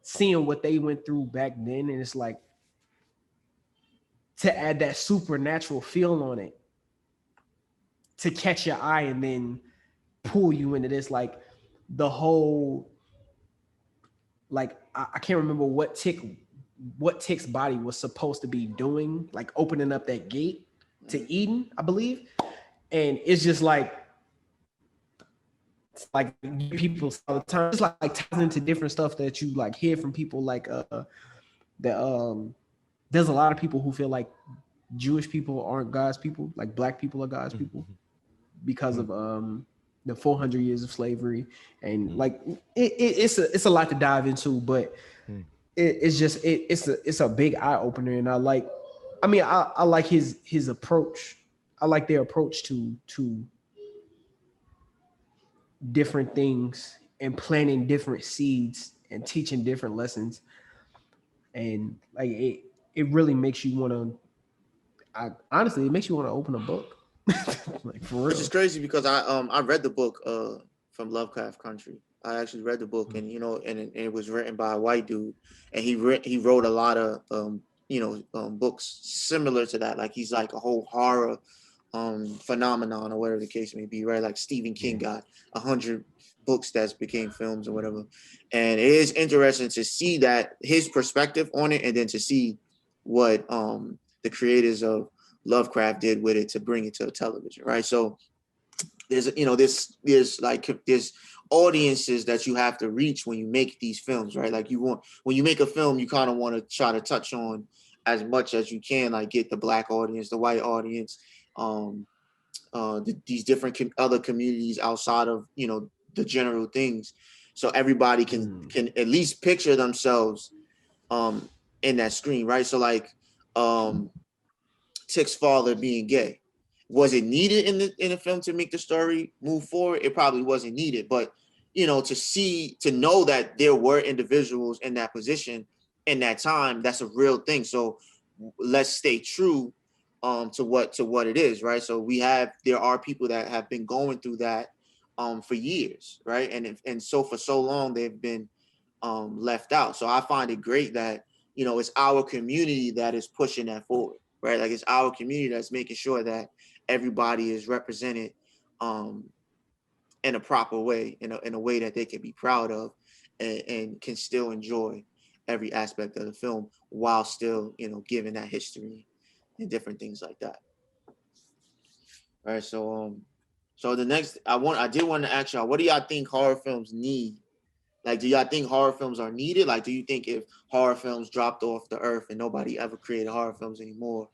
seeing what they went through back then, and it's like to add that supernatural feel on it, to catch your eye and then pull you into this, like the whole, like I can't remember what Tick's body was supposed to be doing, like opening up that gate to Eden, I believe. And it's just like, like people all the time. It's like ties into different stuff that you like hear from people. Like there's a lot of people who feel like Jewish people aren't God's people, like black people are God's people because of the 400 years of slavery, and like it's a lot to dive into, but it's a big eye opener, and I like his approach. I like their approach to different things and planting different seeds and teaching different lessons, and like it really makes you want to. Honestly, it makes you want to open a book. Like for real. Which is crazy because I read the book from Lovecraft Country. I actually read the book, and and it was written by a white dude, and he wrote a lot of books similar to that. Like he's like a whole horror phenomenon or whatever the case may be, right? Like Stephen King got 100 books that became films or whatever, and it is interesting to see that his perspective on it, and then to see what the creators of Lovecraft did with it to bring it to television, right? So there's there's audiences that you have to reach when you make these films, right? Like when you make a film, you kind of want to try to touch on as much as you can, like get the black audience, the white audience, these different other communities outside of the general things, so everybody can at least picture themselves in that screen, right? So like Tick's father being gay, was it needed in the film to make the story move forward? It probably wasn't needed, but to know that there were individuals in that position in that time, that's a real thing. So let's stay true to what it is, right? So there are people that have been going through that for years, right? And so for so long they've been left out. So I find it great that it's our community that is pushing that forward, right? Like it's our community that's making sure that everybody is represented in a proper way, in a way that they can be proud of, and can still enjoy every aspect of the film while still giving that history and different things like that. All right, so the next I did want to ask y'all, what do y'all think horror films need? Like, do y'all think horror films are needed? Like, do you think if horror films dropped off the earth and nobody ever created horror films anymore,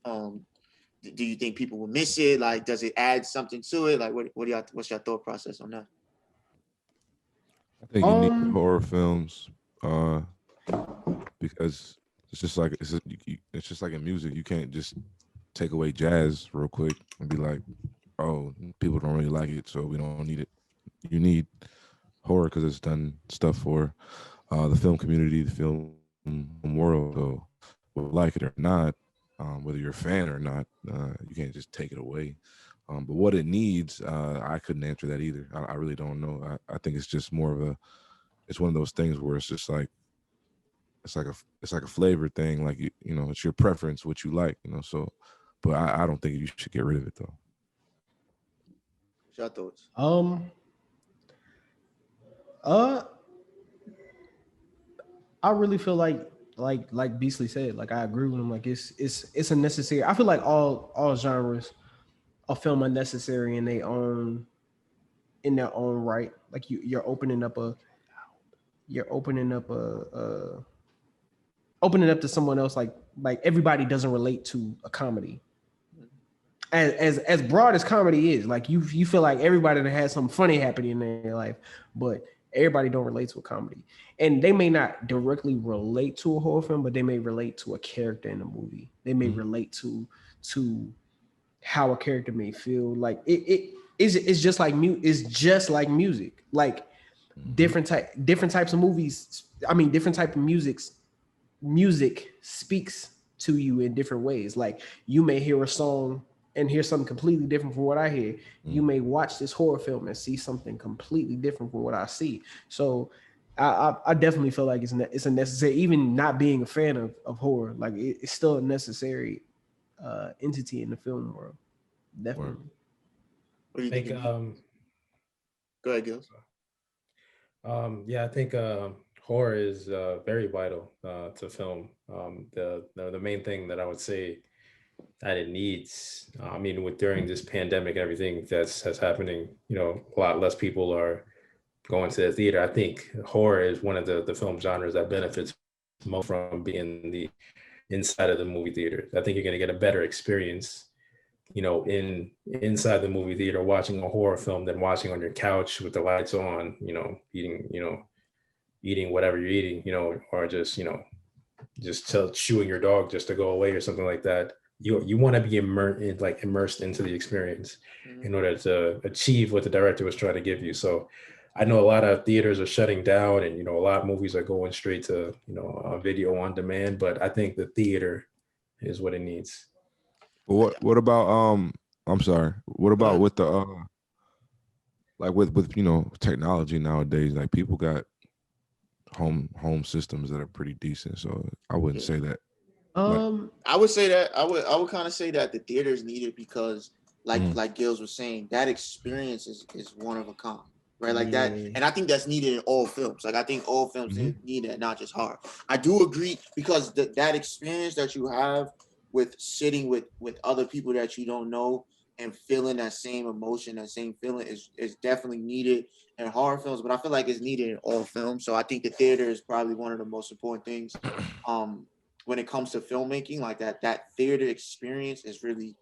do you think people will miss it? Like, does it add something to it? Like, what's your thought process on that? I think you need horror films because it's just like in music. You can't just take away jazz real quick and be like, oh, people don't really like it, so we don't need it. You need horror because it's done stuff for the film community, the film world. So whether you like it or not, whether you're a fan or not, you can't just take it away. But what it needs, I couldn't answer that either. I really don't know. I think it's just more of it's one of those things where it's just like it's like a flavor thing. Like it's your preference, what you like. So, but I don't think you should get rid of it though. What's your thoughts? I really feel like Beastley said, like I agree with him. Like it's a necessary. I feel like all genres of film are necessary in their own right. Like you're opening up opening up to someone else. Like everybody doesn't relate to a comedy. As broad as comedy is, like you feel like everybody that has something funny happening in their life, but everybody don't relate to a comedy, and they may not directly relate to a horror film, but they may relate to a character in a movie. They may relate to how a character may feel. Like it's just like music. Like different types of movies. I mean, different type of music speaks to you in different ways. Like you may hear a song and hear something completely different from what I hear. You may watch this horror film and see something completely different from what I see. So I definitely feel like it's a necessary, even not being a fan of horror, like it's still a necessary entity in the film world. Definitely. What do you think? Go ahead, Gilz. Yeah, I think horror is very vital to film. The main thing that I would say that it needs. I mean, with during this pandemic, everything that's happening, you know, a lot less people are going to the theater. I think horror is one of the film genres that benefits most from being the inside of the movie theater. I think you're going to get a better experience, you know, inside the movie theater watching a horror film than watching on your couch with the lights on, you know, eating whatever you're eating, you know, or just, you know, chewing your dog just to go away or something like that. You want to be immersed into the experience in order to achieve what the director was trying to give you. So I know a lot of theaters are shutting down, and, you know, a lot of movies are going straight to, you know, video on demand, but I think the theater is what it needs. But what about I'm sorry. What about with the like with you know, technology nowadays? Like, people got home systems that are pretty decent. So I wouldn't say that. I would say that I would kind of say that the theaters need it because like Gilz was saying, that experience is one of a kind, right? Like that, and I think that's needed in all films. Like, I think all films need that, not just horror. I do agree, because that experience that you have with sitting with other people that you don't know and feeling that same emotion, that same feeling is definitely needed in horror films, but I feel like it's needed in all films. So I think the theater is probably one of the most important things. When it comes to filmmaking, like that theater experience is really,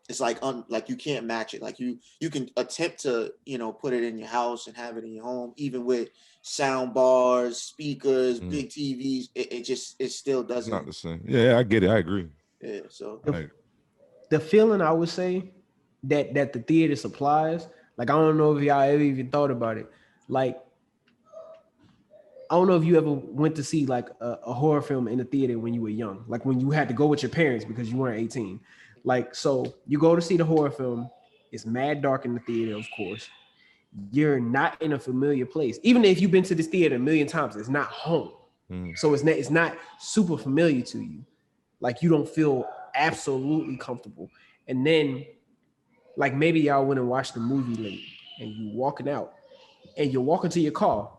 it's like like you can't match it. Like you can attempt to, you know, put it in your house and have it in your home, even with sound bars, speakers, big TVs. It still doesn't. It's not the same. Yeah, I get it. I agree. Yeah. So the feeling, I would say, that the theater supplies, like, I don't know if y'all ever even thought about it. Like, I don't know if you ever went to see like a horror film in the theater when you were young, like when you had to go with your parents because you weren't 18. Like, so you go to see the horror film, it's mad dark in the theater, of course. You're not in a familiar place. Even if you've been to this theater a million times, it's not home. So it's not super familiar to you. Like, you don't feel absolutely comfortable. And then, like, maybe y'all went and watched the movie late and you walking out and you're walking to your car.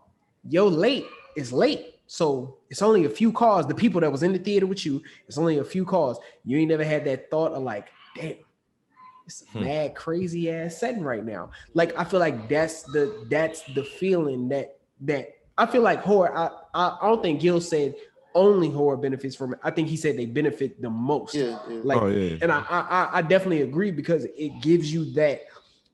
Yo, late is late. So it's only a few cars. The people that was in the theater with you, it's only a few cars. You ain't never had that thought of like, damn, it's a mad crazy ass setting right now. Like, I feel like that's the feeling that I feel like horror. I don't think Gil said only horror benefits from it. I think he said they benefit the most. Like, and I definitely agree, because it gives you that.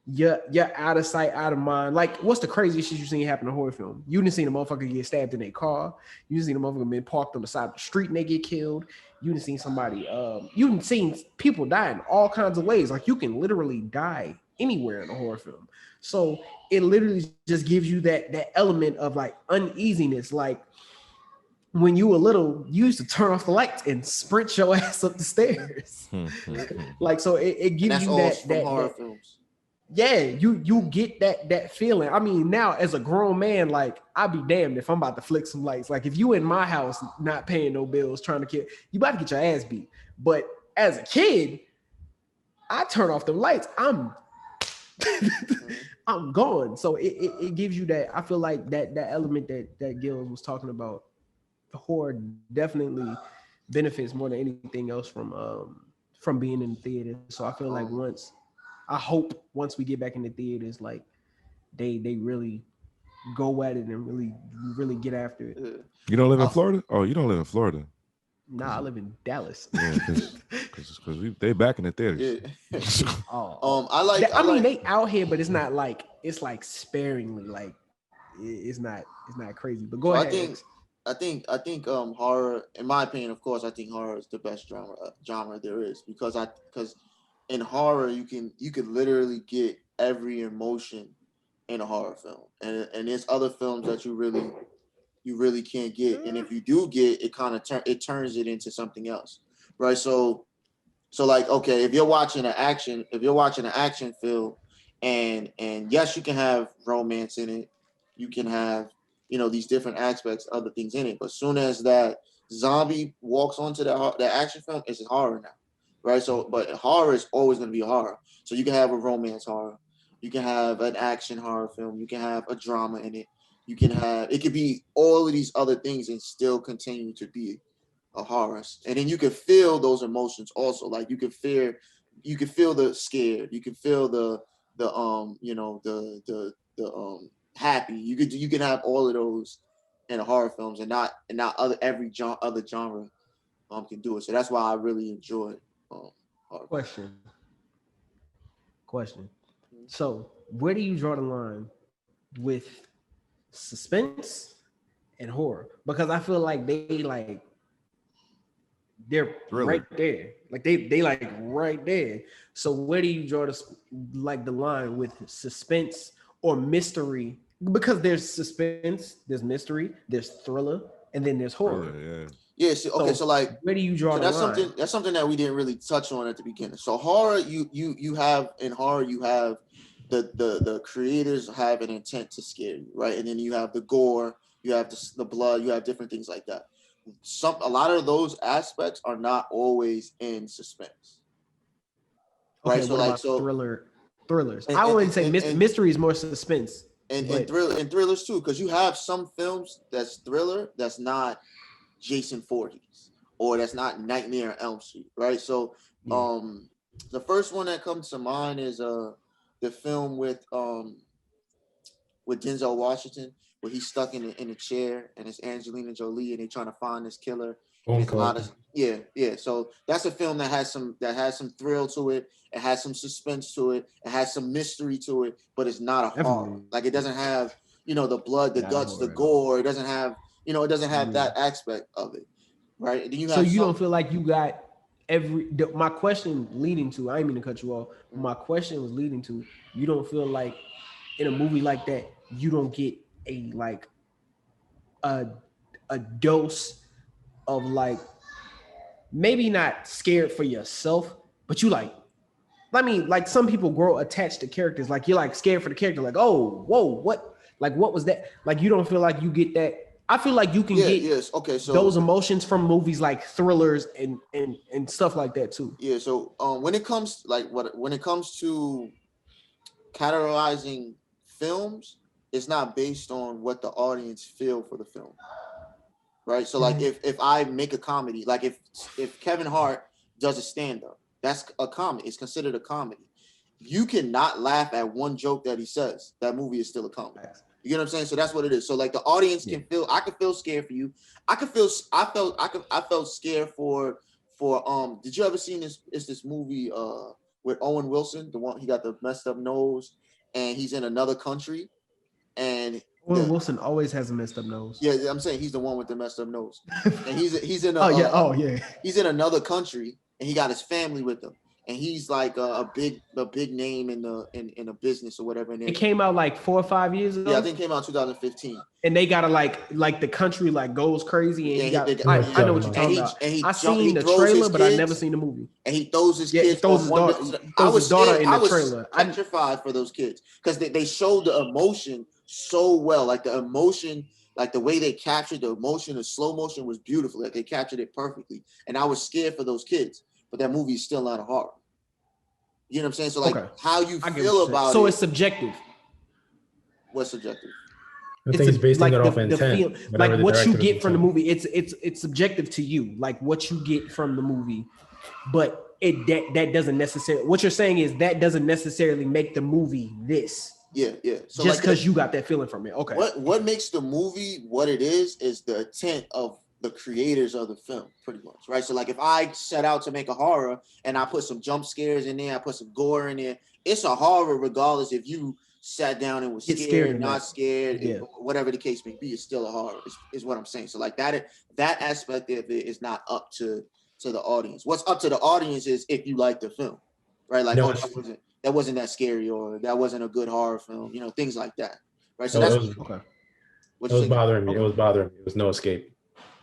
You're out of sight, out of mind. Like, what's the craziest shit you seen happen in a horror film? You didn't see a motherfucker get stabbed in their car. You didn't see a motherfucker been parked on the side of the street and they get killed. You didn't see somebody. You didn't see people die in all kinds of ways. Like, you can literally die anywhere in a horror film. So it literally just gives you that element of like uneasiness. Like, when you were little, you used to turn off the lights and sprint your ass up the stairs. Like, so it gives you that horror films. Yeah, you get that feeling. I mean, now as a grown man, like, I'd be damned if I'm about to flick some lights. Like, if you in my house not paying no bills, trying to kill, you about to get your ass beat. But as a kid, I turn off the lights. I'm gone. So it gives you that. I feel like that element that Gilz was talking about. The horror definitely benefits more than anything else from being in the theater. So I feel like I hope once we get back in the theaters, like, they really go at it and really get after it. You don't live in Florida? Oh, you don't live in Florida? Nah, I live in Dallas. Yeah, because they back in the theaters. Yeah. I mean, they out here, but it's not like, it's like sparingly. Like, it's not crazy. But go ahead. I think horror, in my opinion, of course, I think horror is the best genre there is, because in horror you could literally get every emotion in a horror film, and there's other films that you really can't get, and if you do get it, kind of turns it into something else, right? So like, okay, if you're watching an action film, and yes, you can have romance in it, you can have, you know, these different aspects, other things in it, but as soon as that zombie walks onto the action film, it's a horror now. Right. So, but horror is always going to be a horror. So you can have a romance horror. You can have an action horror film. You can have a drama in it. It could be all of these other things and still continue to be horror, and then you can feel those emotions also. Like you can feel the scared, you can feel the happy. You can have all of those in horror films, and not every other genre can do it. So that's why I really enjoy horror. Question. So where do you draw the line with suspense and horror? Because I feel like they're Thriller. right there. Like they like right there. So where do you draw the line with suspense or mystery? Because there's suspense, there's mystery, there's thriller, and then there's horror. Yeah. Okay. So like, where do you draw the line? That's something that we didn't really touch on at the beginning. So horror, you have the creators have an intent to scare you, right? And then you have the gore, you have the blood, you have different things like that. A lot of those aspects are not always in suspense, right? Okay, So what like about thrillers. I wouldn't say mystery is more suspense. And thrillers too, because you have some films that's thriller that's not Jason Voorhees or that's not Nightmare on Elm Street, right? So the first one that comes to mind is the film with Denzel Washington, where he's stuck in a chair and it's Angelina Jolie and they're trying to find this killer. So that's a film that has some thrill to it. It has some suspense to it. It has some mystery to it, but it's not a horror. Like it doesn't have the blood, the guts, the gore. It doesn't have that aspect of it, right? And then you don't feel like you got my question leading to, I didn't mean to cut you off. My question was leading to, you don't feel like in a movie like that you don't get a dose of like, maybe not scared for yourself, but you like some people grow attached to characters. Like you're like scared for the character, like, oh, whoa, what was that? Like you don't feel like you get that. I feel like you can get those emotions from movies like thrillers and stuff like that too. Yeah. So when it comes to categorizing films, it's not based on what the audience feel for the film, right? So like if I make a comedy, like if Kevin Hart does a stand-up, that's a comedy. It's considered a comedy. You cannot laugh at one joke that he says. That movie is still a comedy. You get what I'm saying? So that's what it is. So like the audience can feel. I can feel scared for you. I felt scared for. Did you ever seen this? It's this movie with Owen Wilson, the one he got the messed up nose, and he's in another country, and Owen Wilson always has a messed up nose. Yeah, I'm saying he's the one with the messed up nose, and he's in he's in another country, and he got his family with him. And he's like a big name in a business or whatever. And it came out like 4 or 5 years ago. Yeah, I think it came out 2015. And they gotta like the country like goes crazy. And I know what you're talking about. I seen the trailer, but I never seen the movie. And he throws his kids. Throws his daughter in the trailer. I was petrified for those kids because they showed the emotion so well. Like the emotion, like the way they captured the emotion, the slow motion was beautiful. Like they captured it perfectly. And I was scared for those kids. But that movie is still not a horror. You know what I'm saying? So like how you feel about it. So it's subjective. What's subjective? I think it's basing it off intent. Like what you get from the movie, it's subjective to you. Like what you get from the movie, but that doesn't necessarily. What you're saying is that doesn't necessarily make the movie this. Yeah. So just because you got that feeling from it. Okay. What makes the movie what it is the intent of the creators of the film, pretty much, right? So like if I set out to make a horror and I put some jump scares in there, I put some gore in there, it's a horror regardless if you sat down and was scared, not scared, whatever the case may be, it's still a horror, is what I'm saying. So like that aspect of it is not up to the audience. What's up to the audience is if you like the film, right? Like, that wasn't that scary, or that wasn't a good horror film, things like that, right? So that's okay. It was bothering me. It was bothering me. It was No Escape.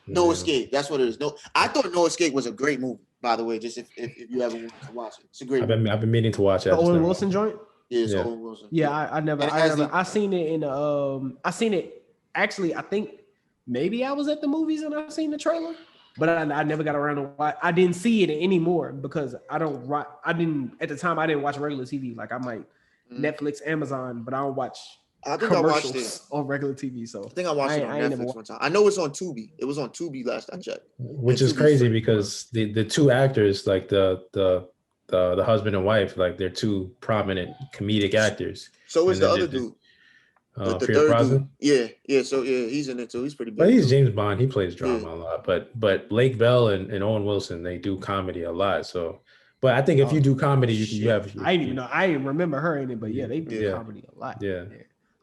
No Escape. That's what it is. I thought No Escape was a great movie, by the way. Just if you ever want to watch it, it's a great movie. I've been meaning to watch it. The Owen Wilson joint. Yeah, Owen Wilson. Yeah, I seen it in I seen it actually. I think maybe I was at the movies and I seen the trailer, but I never got around to watch. I didn't see it anymore because at the time I didn't watch regular TV. Like I might Netflix, Amazon, but I don't watch I think I watched it. commercials on regular TV. So I think I watched it on I ain't never Netflix one time. I know it's on Tubi. It was on Tubi last I checked. Which And is Tubi's crazy free. because the two actors, like the husband and wife, like they're two prominent comedic actors. So is And the then other there's dude. The Pierce third Brosnan. dude. Yeah. So yeah, he's in it too. He's pretty big. But he's too. James Bond. He plays drama a lot. But Lake Bell and Owen Wilson, they do comedy a lot. So, but I think if you do comedy, you have. I didn't even know. I didn't remember her in it, but yeah, they do comedy a lot. Yeah.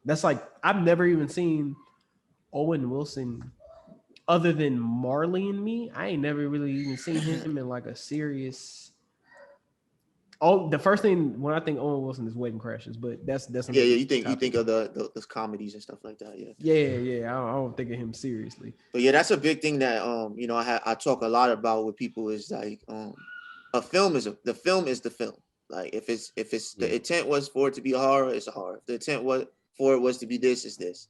That's like I've never even seen Owen Wilson other than Marley and Me. I ain't never really even seen him in like a serious. Oh, the first thing when I think Owen Wilson is Wedding Crashers, but that's yeah. You think of the comedies and stuff like that. Yeah. I don't think of him seriously. But yeah, that's a big thing that I talk a lot about with people is like the film is the film. Like if it's the intent was for it to be a horror, it's a horror. If the intent was to be this, is this.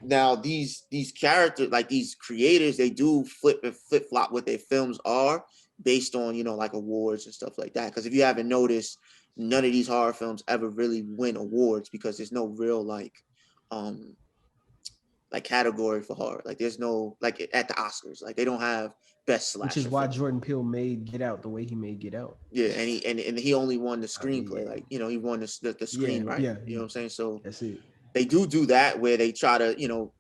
Now these characters, like these creators, they do flip flop what their films are based on like awards and stuff like that. Because if you haven't noticed, none of these horror films ever really win awards because there's no real like category for horror. Like there's no like at the Oscars, like they don't have best slasher. Which is why film. Jordan Peele made Get Out the way he made Get Out. Yeah, and he only won the screenplay. Like he won the screen, right? Yeah, you know what I'm saying. So that's it. They do that where they try to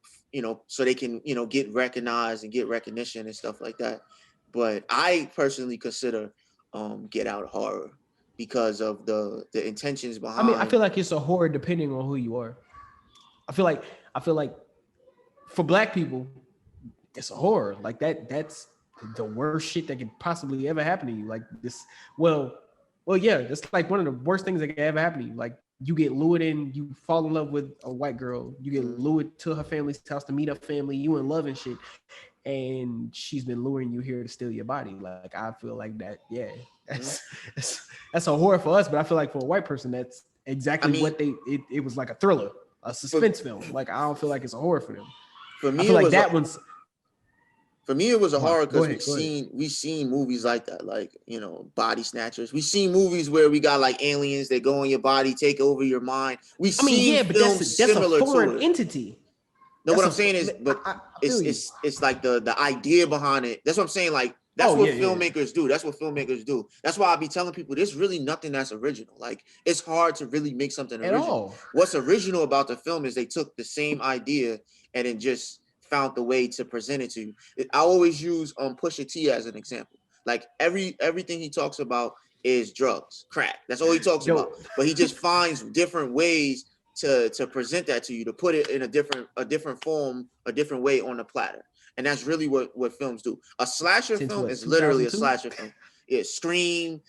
so they can get recognized and get recognition and stuff like that. But I personally consider Get Out horror because of the intentions behind. I mean, I feel like it's a horror depending on who you are. I feel like for Black people, it's a horror. Like that's the worst shit that could possibly ever happen to you. Like this, well, yeah, it's like one of the worst things that can ever happen to you. Like you get lured in, you fall in love with a white girl, you get lured to her family's house to meet her family, you in love and shit, and she's been luring you here to steal your body. Like I feel like that, yeah, that's a horror for us, but I feel like for a white person, that's exactly what it was like a thriller, a suspense film. Like I don't feel like it's a horror for them. For me, I feel like that one's. For me, it was a horror because we've seen movies like that, like Body Snatchers. We've seen movies where we got like aliens that go in your body, take over your mind. But that's a foreign entity. No, what I'm saying is, but it's like the idea behind it. That's what I'm saying. Like that's what filmmakers do. That's what filmmakers do. That's why I be telling people there's really nothing that's original. Like it's hard to really make something original. At all. What's original about the film is they took the same idea and then just found the way to present it to you. I always use Pusha T as an example. Like everything he talks about is drugs, crack. That's all he talks about. But he just finds different ways to present that to you, to put it in a different form, a different way on the platter. And that's really what films do. A slasher film is literally a slasher film. It's Scream,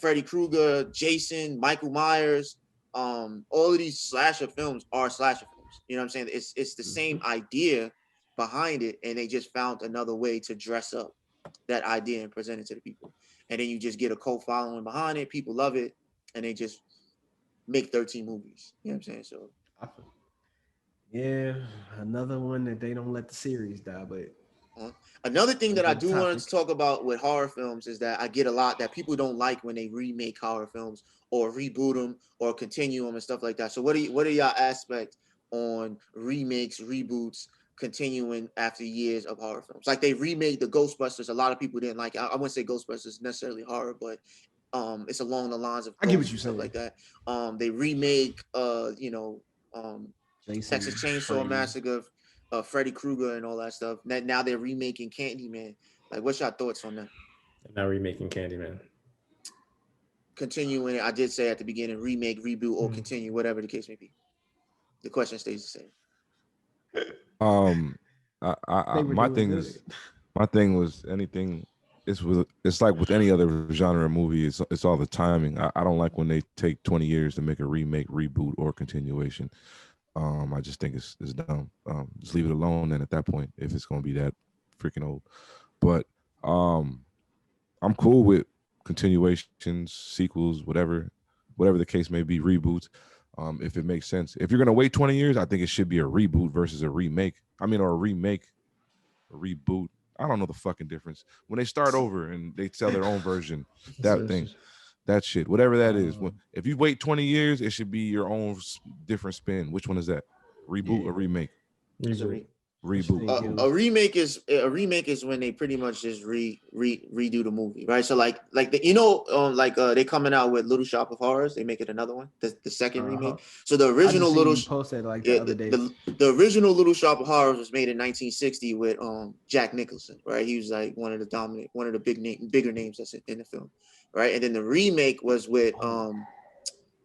Freddy Krueger, Jason, Michael Myers, all of these slasher films are slasher films. You know what I'm saying? It's the same idea behind it, and they just found another way to dress up that idea and present it to the people. And then you just get a cult following behind it. People love it, and they just make 13 movies. You know what I'm saying? So yeah, another one that they don't let the series die. But another thing that I do want to talk about with horror films is that I get a lot that people don't like when they remake horror films or reboot them or continue them and stuff like that. So what are y'all aspects on remakes, reboots, continuing after years of horror films? Like they remade the Ghostbusters. A lot of people didn't like it. I wouldn't say Ghostbusters necessarily horror, but it's along the lines of I get what you said like that. They remake Texas Chainsaw Massacre, Freddy Krueger and all that stuff. Now they're remaking Candyman. Like what's your thoughts on that? They're not remaking Candyman. Continuing it, I did say at the beginning, remake, reboot, or continue, whatever the case may be. The question stays the same. My thing was anything. It's like with any other genre movie. It's all the timing. I don't like when they take 20 years to make a remake, reboot, or continuation. I just think it's dumb. Just leave it alone. And at that point, if it's gonna be that freaking old, but I'm cool with continuations, sequels, whatever the case may be, reboots. If it makes sense. If you're gonna wait 20 years, I think it should be a reboot versus a remake. Or a remake, a reboot. I don't know the fucking difference. When they start over and they tell their own version, that thing. That shit, whatever that is. If you wait 20 years, it should be your own different spin. Which one is that? Reboot or remake? Reboot. A remake is when they pretty much just redo the movie, right? So like they coming out with Little Shop of Horrors. They make it another one, the second remake. So the original posted like the other day. The original Little Shop of Horrors was made in 1960 with Jack Nicholson, right? He was like one of the bigger names that's in the film, right? And then the remake was with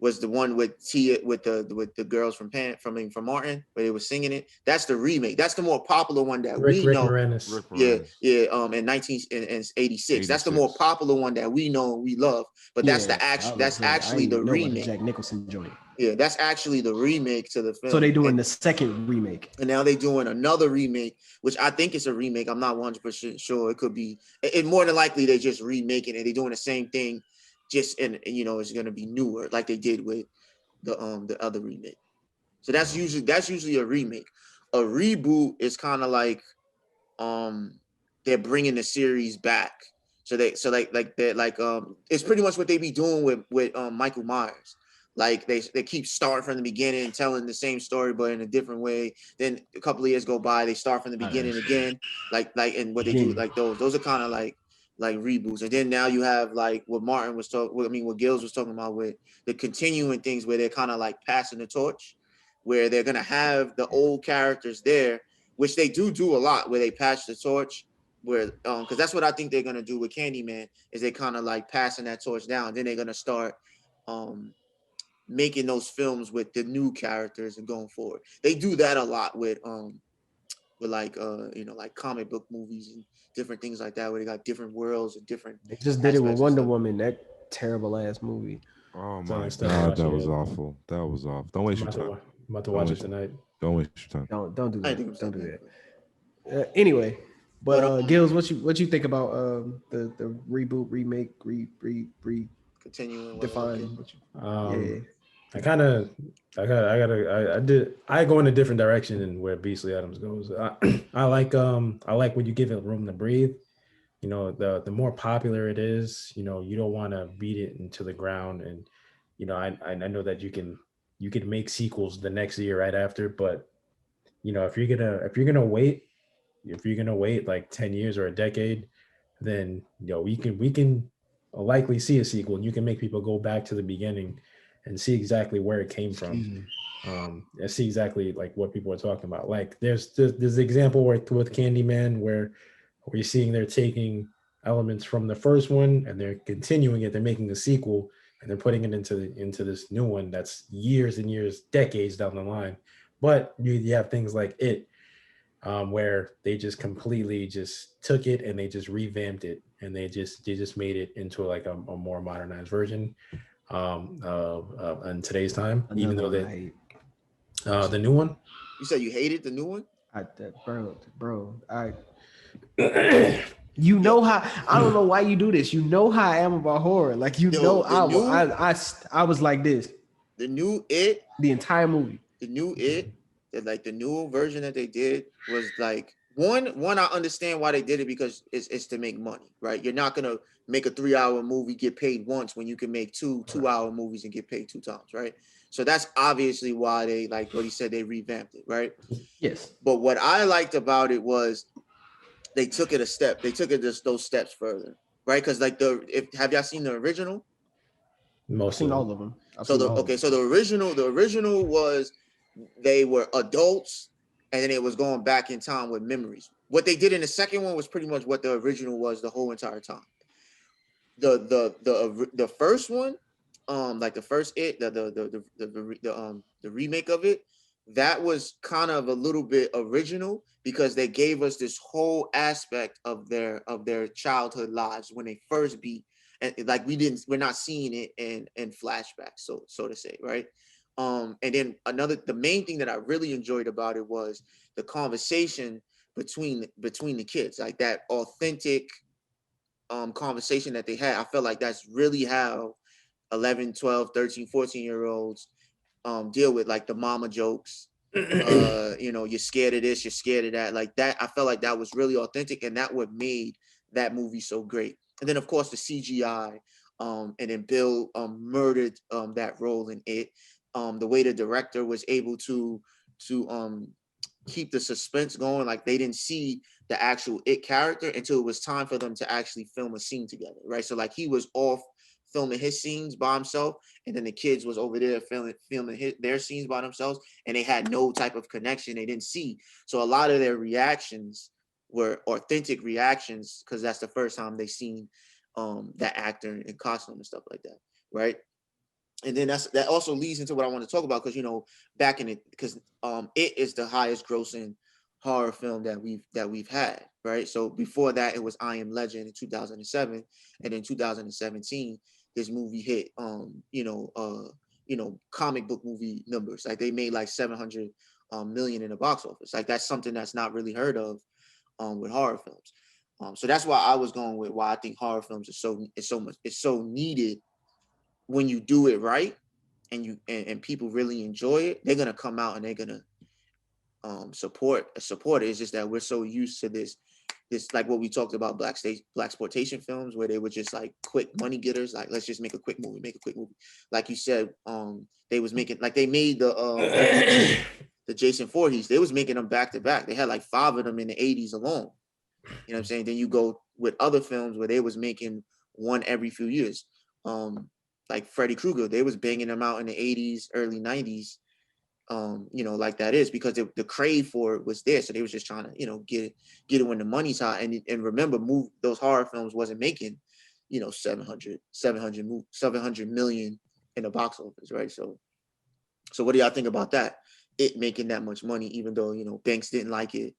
was the one with the girls from Martin, where they were singing it. That's the remake. That's the more popular one that we know. In 1986. That's the more popular one that we know and we love. But that's actually the remake. Jack Nicholson joint. Yeah, that's actually the remake to the film. So they're doing the second remake. And now they're doing another remake, which I think is a remake. I'm not 100% sure. It could be. It more than likely they just remaking it. They're doing the same thing. Just it's gonna be newer, like they did with the other remake. So that's usually a remake. A reboot is kind of like they're bringing the series back. It's pretty much what they be doing with Michael Myers. Like they keep starting from the beginning, telling the same story but in a different way. Then a couple of years go by, they start from the beginning again. And what they do, like those are kind of like reboots. And then now you have like what Gilz was talking about with the continuing things where they're kind of like passing the torch, where they're gonna have the old characters there, which they do a lot, where they pass the torch, where because that's what I think they're gonna do with Candyman, is they kind of like passing that torch down. Then they're gonna start making those films with the new characters and going forward. They do that a lot with like comic book movies and different things like that, where they got different worlds and different. They just did it with Wonder Woman, that terrible ass movie. Oh my god, that was awful. That was awful. Don't waste your time. I'm about to watch it tonight. Don't waste your time. Don't do that. Don't do that. Anyway, but Gilz, what you think about the reboot, remake, continuing define? I go in a different direction than where Beastley Adams goes. I like when you give it room to breathe. The more popular it is, you don't want to beat it into the ground. And I know that you can make sequels the next year right after, but if you're gonna wait like 10 years or a decade, then we can likely see a sequel, and you can make people go back to the beginning and see exactly where it came from, and see exactly like what people are talking about. Like there's the example with Candyman where you're seeing they're taking elements from the first one and they're continuing it. They're making a sequel and they're putting it into this new one that's years and years, decades down the line. But you have things like It, where they just completely just took it and they just revamped it and they just made it into like a more modernized version. In today's time, even though the new one. You said you hated the new one? Bro. You know how I don't know why you do this. You know how I am about horror. Like I was like this. The new It, the entire movie. The new It, the new version that they did was like one. I understand why they did it, because it's to make money, right? You're not gonna make a 3-hour movie, get paid once, when you can make two-hour movies and get paid 2 times, right? So that's obviously why they, like what he said, they revamped it, right? Yes. But what I liked about it was they took it a step. They took it just those steps further, right? Because like have y'all seen the original? I've seen all of them. So the original was they were adults, and then it was going back in time with memories. What they did in the second one was pretty much what the original was the whole entire time. The first one, like the first It, the remake of it, that was kind of a little bit original, because they gave us this whole aspect of their childhood lives when they first beat, and like we're not seeing it in flashbacks, so to say, right? And then the main thing that I really enjoyed about it was the conversation between the kids, like that authentic conversation that they had. I felt like that's really how 11, 12, 13, 14-year-olds deal with like the mama jokes. You're scared of this, you're scared of that. Like that, I felt like that was really authentic, and that what made that movie so great. And then of course the CGI and then Bill murdered that role in it. The way the director was able to keep the suspense going, like they didn't see the actual it character until it was time for them to actually film a scene together, right? So like he was off filming his scenes by himself, and then the kids was over there filming their scenes by themselves, and they had no type of connection. They didn't see. So a lot of their reactions were authentic reactions because that's the first time they seen that actor in costume and stuff like that, right? And then that also leads into what I want to talk about, because back in it, because it is the highest grossing horror film that we've had, right? So before that, it was I Am Legend in 2007, and in 2017, this movie hit comic book movie numbers. Like they made like 700 million in the box office. Like that's something that's not really heard of with horror films. So that's why I was going with why I think horror films is so needed. When you do it right and people really enjoy it, they're gonna come out and they're gonna support it. It's just that we're so used to this like what we talked about, blaxploitation films, where they were just like quick money getters. Like, let's just make a quick movie. Like you said, they was making, like they made the Jason Voorhees. They was making them back to back. They had like 5 of them in the 80s alone. You know what I'm saying? Then you go with other films where they was making one every few years. Like Freddy Krueger, they was banging them out in the 80s, early 90s. Like that is because the crave for it was there. So they was just trying to, get it when the money's hot. And remember, those horror films wasn't making, 700 million in the box office, right? So what do y'all think about that? It making that much money, even though, banks didn't like it.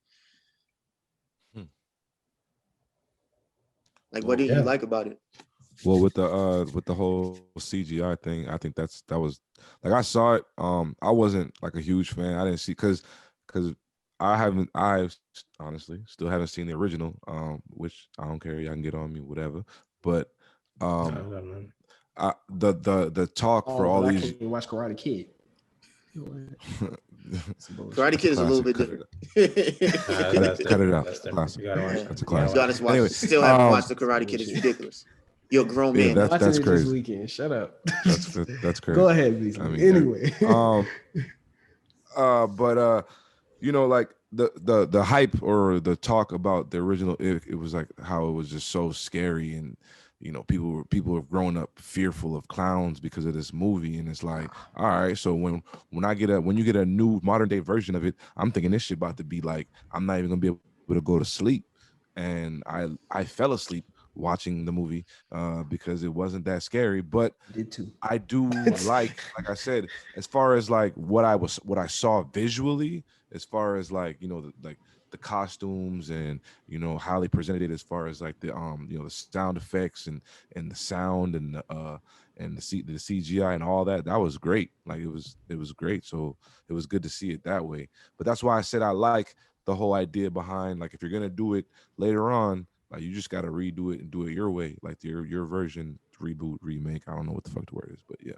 Like, what did you like about it? Well, with the whole CGI thing, I think that was like, I saw it. I wasn't like a huge fan. I didn't see because I honestly still haven't seen the original. Which I don't care. Y'all can get on me, whatever. But the talk for all these. I can't watch Karate Kid. Karate Kid is a little bit different. Cut it out. That's a classic. You gotta watch. Anyway, still haven't watched the Karate Kid. It's ridiculous. You're a grown man. That's crazy. This weekend. Shut up. That's crazy. Go ahead, Beastley. I mean, anyway. Like the hype or the talk about the original, it was like how it was just so scary, and people have grown up fearful of clowns because of this movie, and it's like, all right, so when you get a new modern day version of it, I'm thinking this shit about to be like, I'm not even gonna be able to go to sleep, and I fell asleep watching the movie because it wasn't that scary. But I do like I said, as far as like what I saw visually, as far as like the costumes and how they presented it, as far as like the the sound effects and the sound and the CGI and all that was great. Like it was great. So it was good to see it that way. But that's why I said I like the whole idea behind, like, if you're gonna do it later on, like, you just got to redo it and do it your way, like your version, reboot, remake. I don't know what the fuck the word is, but yeah.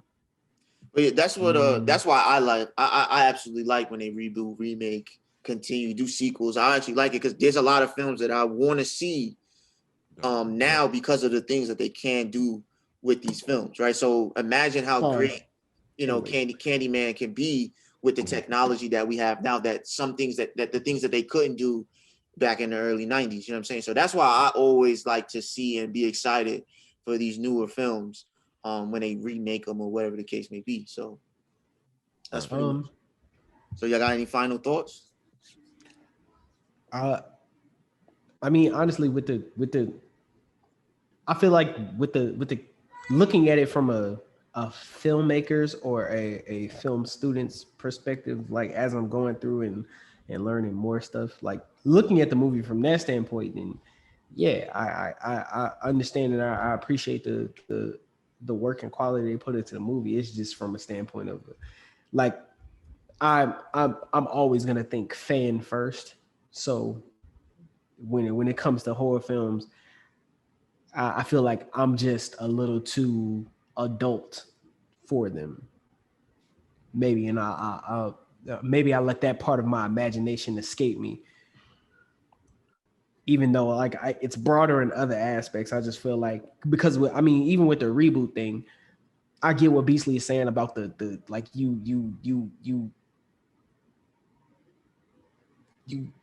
But yeah, that's why I absolutely like when they reboot, remake, continue, do sequels. I actually like it because there's a lot of films that I want to see now because of the things that they can do with these films, right? So imagine how great Candyman can be with the technology that we have now, that some things that the things that they couldn't do back in the early 90s, you know what I'm saying? So that's why I always like to see and be excited for these newer films when they remake them or whatever the case may be. So that's pretty much. So y'all got any final thoughts? I mean, honestly, with the I feel like with the looking at it from a filmmaker's or a film student's perspective, like as I'm going through and learning more stuff, like looking at the movie from that standpoint, then yeah, I understand and I appreciate the work and quality they put into the movie. It's just from a standpoint of like I'm always gonna think fan first. So when it comes to horror films, I feel like I'm just a little too adult for them. Maybe, and maybe I let that part of my imagination escape me. even though like it's broader in other aspects. I just feel like because I mean, even with the reboot thing, I get what Beastley is saying about the like you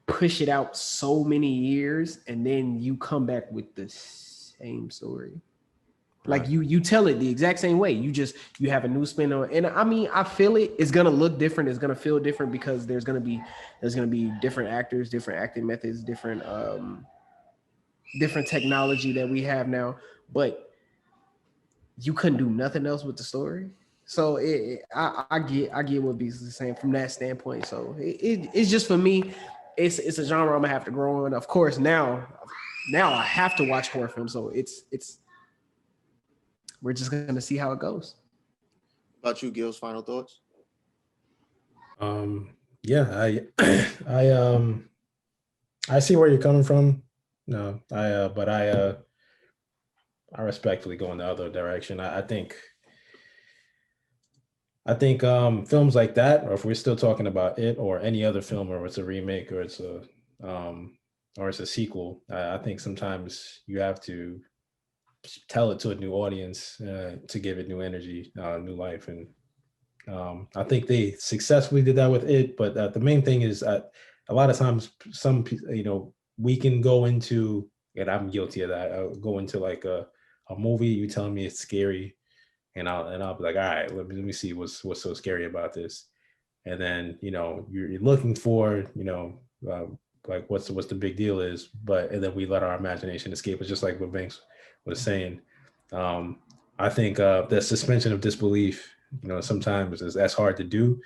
push it out so many years and then you come back with the same story. Like Right. you tell it the exact same way. You have a new spin on, and I mean I feel it. It's gonna look different. It's gonna feel different because there's gonna be different actors, different acting methods, different technology that we have now. But you couldn't do nothing else with the story. So I get what Beasley's saying from that standpoint. So it's just for me, it's a genre I'm gonna have to grow in. Of course, now I have to watch horror films. So it's we're just gonna see how it goes. About you, Gil's final thoughts? Yeah, I see where you're coming from. No, but I respectfully go in the other direction. I think films like that, or if we're still talking about it or any other film, or it's a remake or it's a sequel, I think sometimes you have to tell it to a new audience to give it new energy, new life. And I think they successfully did that with it. But the main thing is a lot of times some we can go into, and I'm guilty of that. I'll go into like a movie, you telling me it's scary, and I'll be like, all right, let me see what's so scary about this. And then you're looking for like what's the big deal is, and then we let our imagination escape. It's just like what Banks was saying. I think the suspension of disbelief, sometimes that's hard to do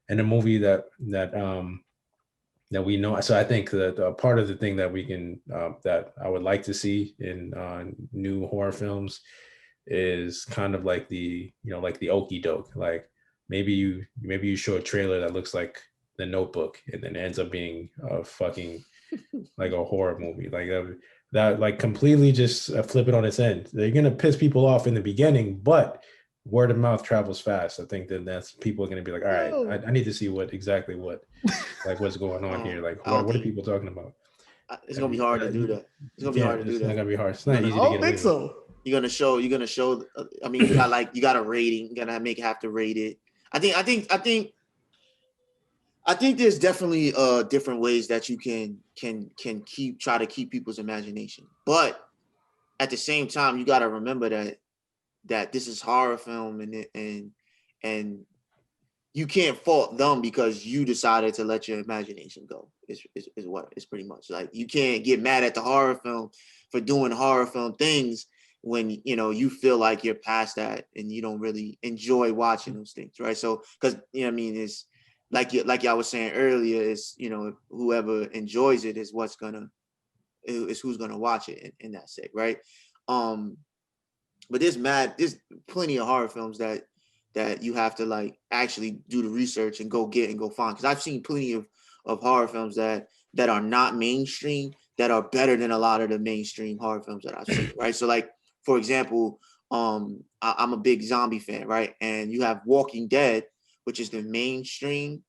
in a movie that we know. So I think that part of the thing that we can that I would like to see in new horror films is kind of like the like the okey doke. Like maybe you show a trailer that looks like The Notebook and then ends up being a fucking like a horror movie. Like that like completely just flip it on its end. They're gonna piss people off in the beginning, but word of mouth travels fast. I think that's people are gonna be like, all right, I need to see what's going on here. Like what are people talking about? It's gonna be hard to do that. It's gonna be hard to do that. It's not gonna be hard. It's not easy to I don't get think away so. with. You're gonna show. I mean, you got a rating. You're gonna have to rate it. I think there's definitely different ways that you can try to keep people's imagination. But at the same time, you got to remember that this is horror film, and you can't fault them because you decided to let your imagination go. Is what it's pretty much like. You can't get mad at the horror film for doing horror film things when you feel like you're past that and you don't really enjoy watching those things, right? So because it's like y'all was saying earlier, is whoever enjoys it is who's gonna watch it, and that's it, right? But there's plenty of horror films that you have to like actually do the research and go find, because I've seen plenty of horror films that are not mainstream that are better than a lot of the mainstream horror films that I've seen, right? So like, for example, I'm a big zombie fan, right? And you have Walking Dead, which is the mainstream,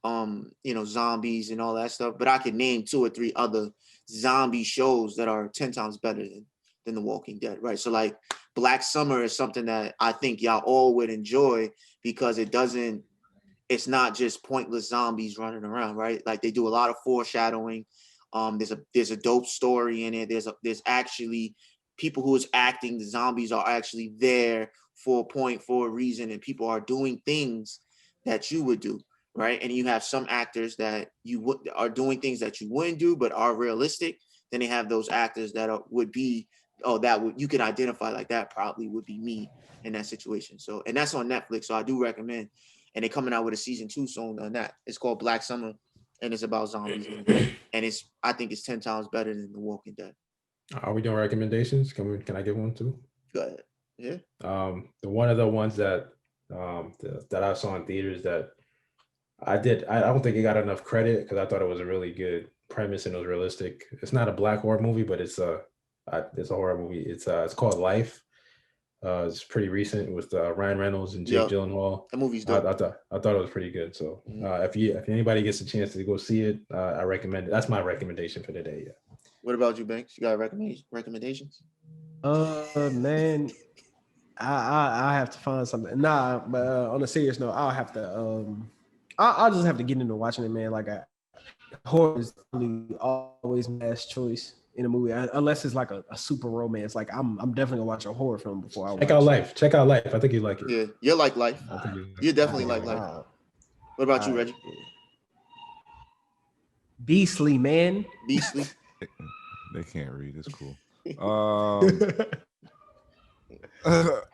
zombies and all that stuff. But I can name 2 or 3 other zombie shows that are 10 times better than The Walking Dead, right? So like Black Summer is something that I think y'all all would enjoy because it's not just pointless zombies running around, right? Like they do a lot of foreshadowing. There's a dope story in it. There's actually people who is acting the zombies are actually there for a point, for a reason, and people are doing things that you would do, right? And you have some actors that are doing things that you wouldn't do but are realistic. Then they have those actors that you can identify, like that probably would be me in that situation. So, and that's on Netflix, so I do recommend. And they're coming out with a season 2 soon on that. It's called Black Summer, and it's about zombies, and I think it's 10 times better than The Walking Dead. Are we doing recommendations? Can I give one too? Go ahead. Yeah. One of the ones that I saw in theaters that I don't think it got enough credit because I thought it was a really good premise and it was realistic. It's not a black horror movie, but it's a horror movie. It's called Life. It's pretty recent with Ryan Reynolds and Jake Gyllenhaal. The movie's dope. I thought it was pretty good. So if anybody gets a chance to go see it, I recommend it. That's my recommendation for today. Yeah. What about you, Banks? You got recommendations? Man, I have to find something. Nah, but on a serious note, I'll have to I'll just have to get into watching it, man. Like horror is really always my last choice in a movie, unless it's like a super romance. Like I'm definitely gonna watch a horror film before I watch. Check out Life. I think you like it. Yeah, you're like Life. I think You definitely like Life. What about you, Reggie? Beastley, man. Beastley. They can't read. It's cool.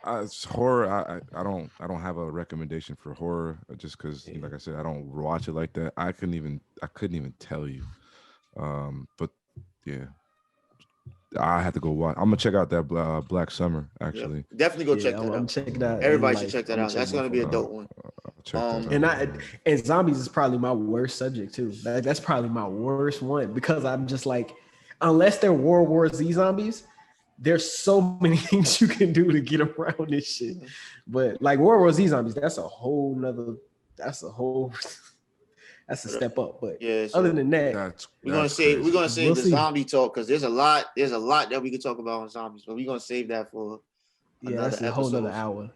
It's horror. I don't have a recommendation for horror just because, like I said, I don't watch it like that. I couldn't even tell you. But yeah, I had to go watch. I'm gonna check out that Black Summer actually. Yep. Definitely go check that out. Check it out. Everybody should check that out. That's gonna be a dope one. And zombies is probably my worst subject too. That's probably my worst one because I'm just like, unless they're World War Z zombies, there's so many things you can do to get around this shit. But like World War Z zombies, that's a step up. But yeah, so other than that, we're gonna save the zombie talk because there's a lot that we could talk about on zombies, but we're gonna save that for that's a whole nother hour.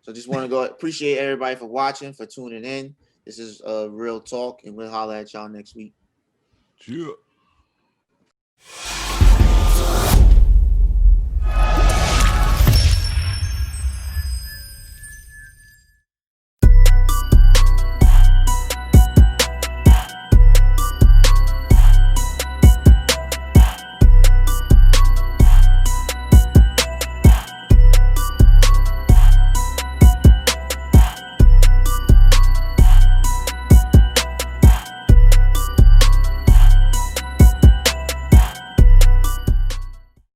So just want to go appreciate everybody for watching, for tuning in. This is Real Talk, and we'll holler at y'all next week. Yeah.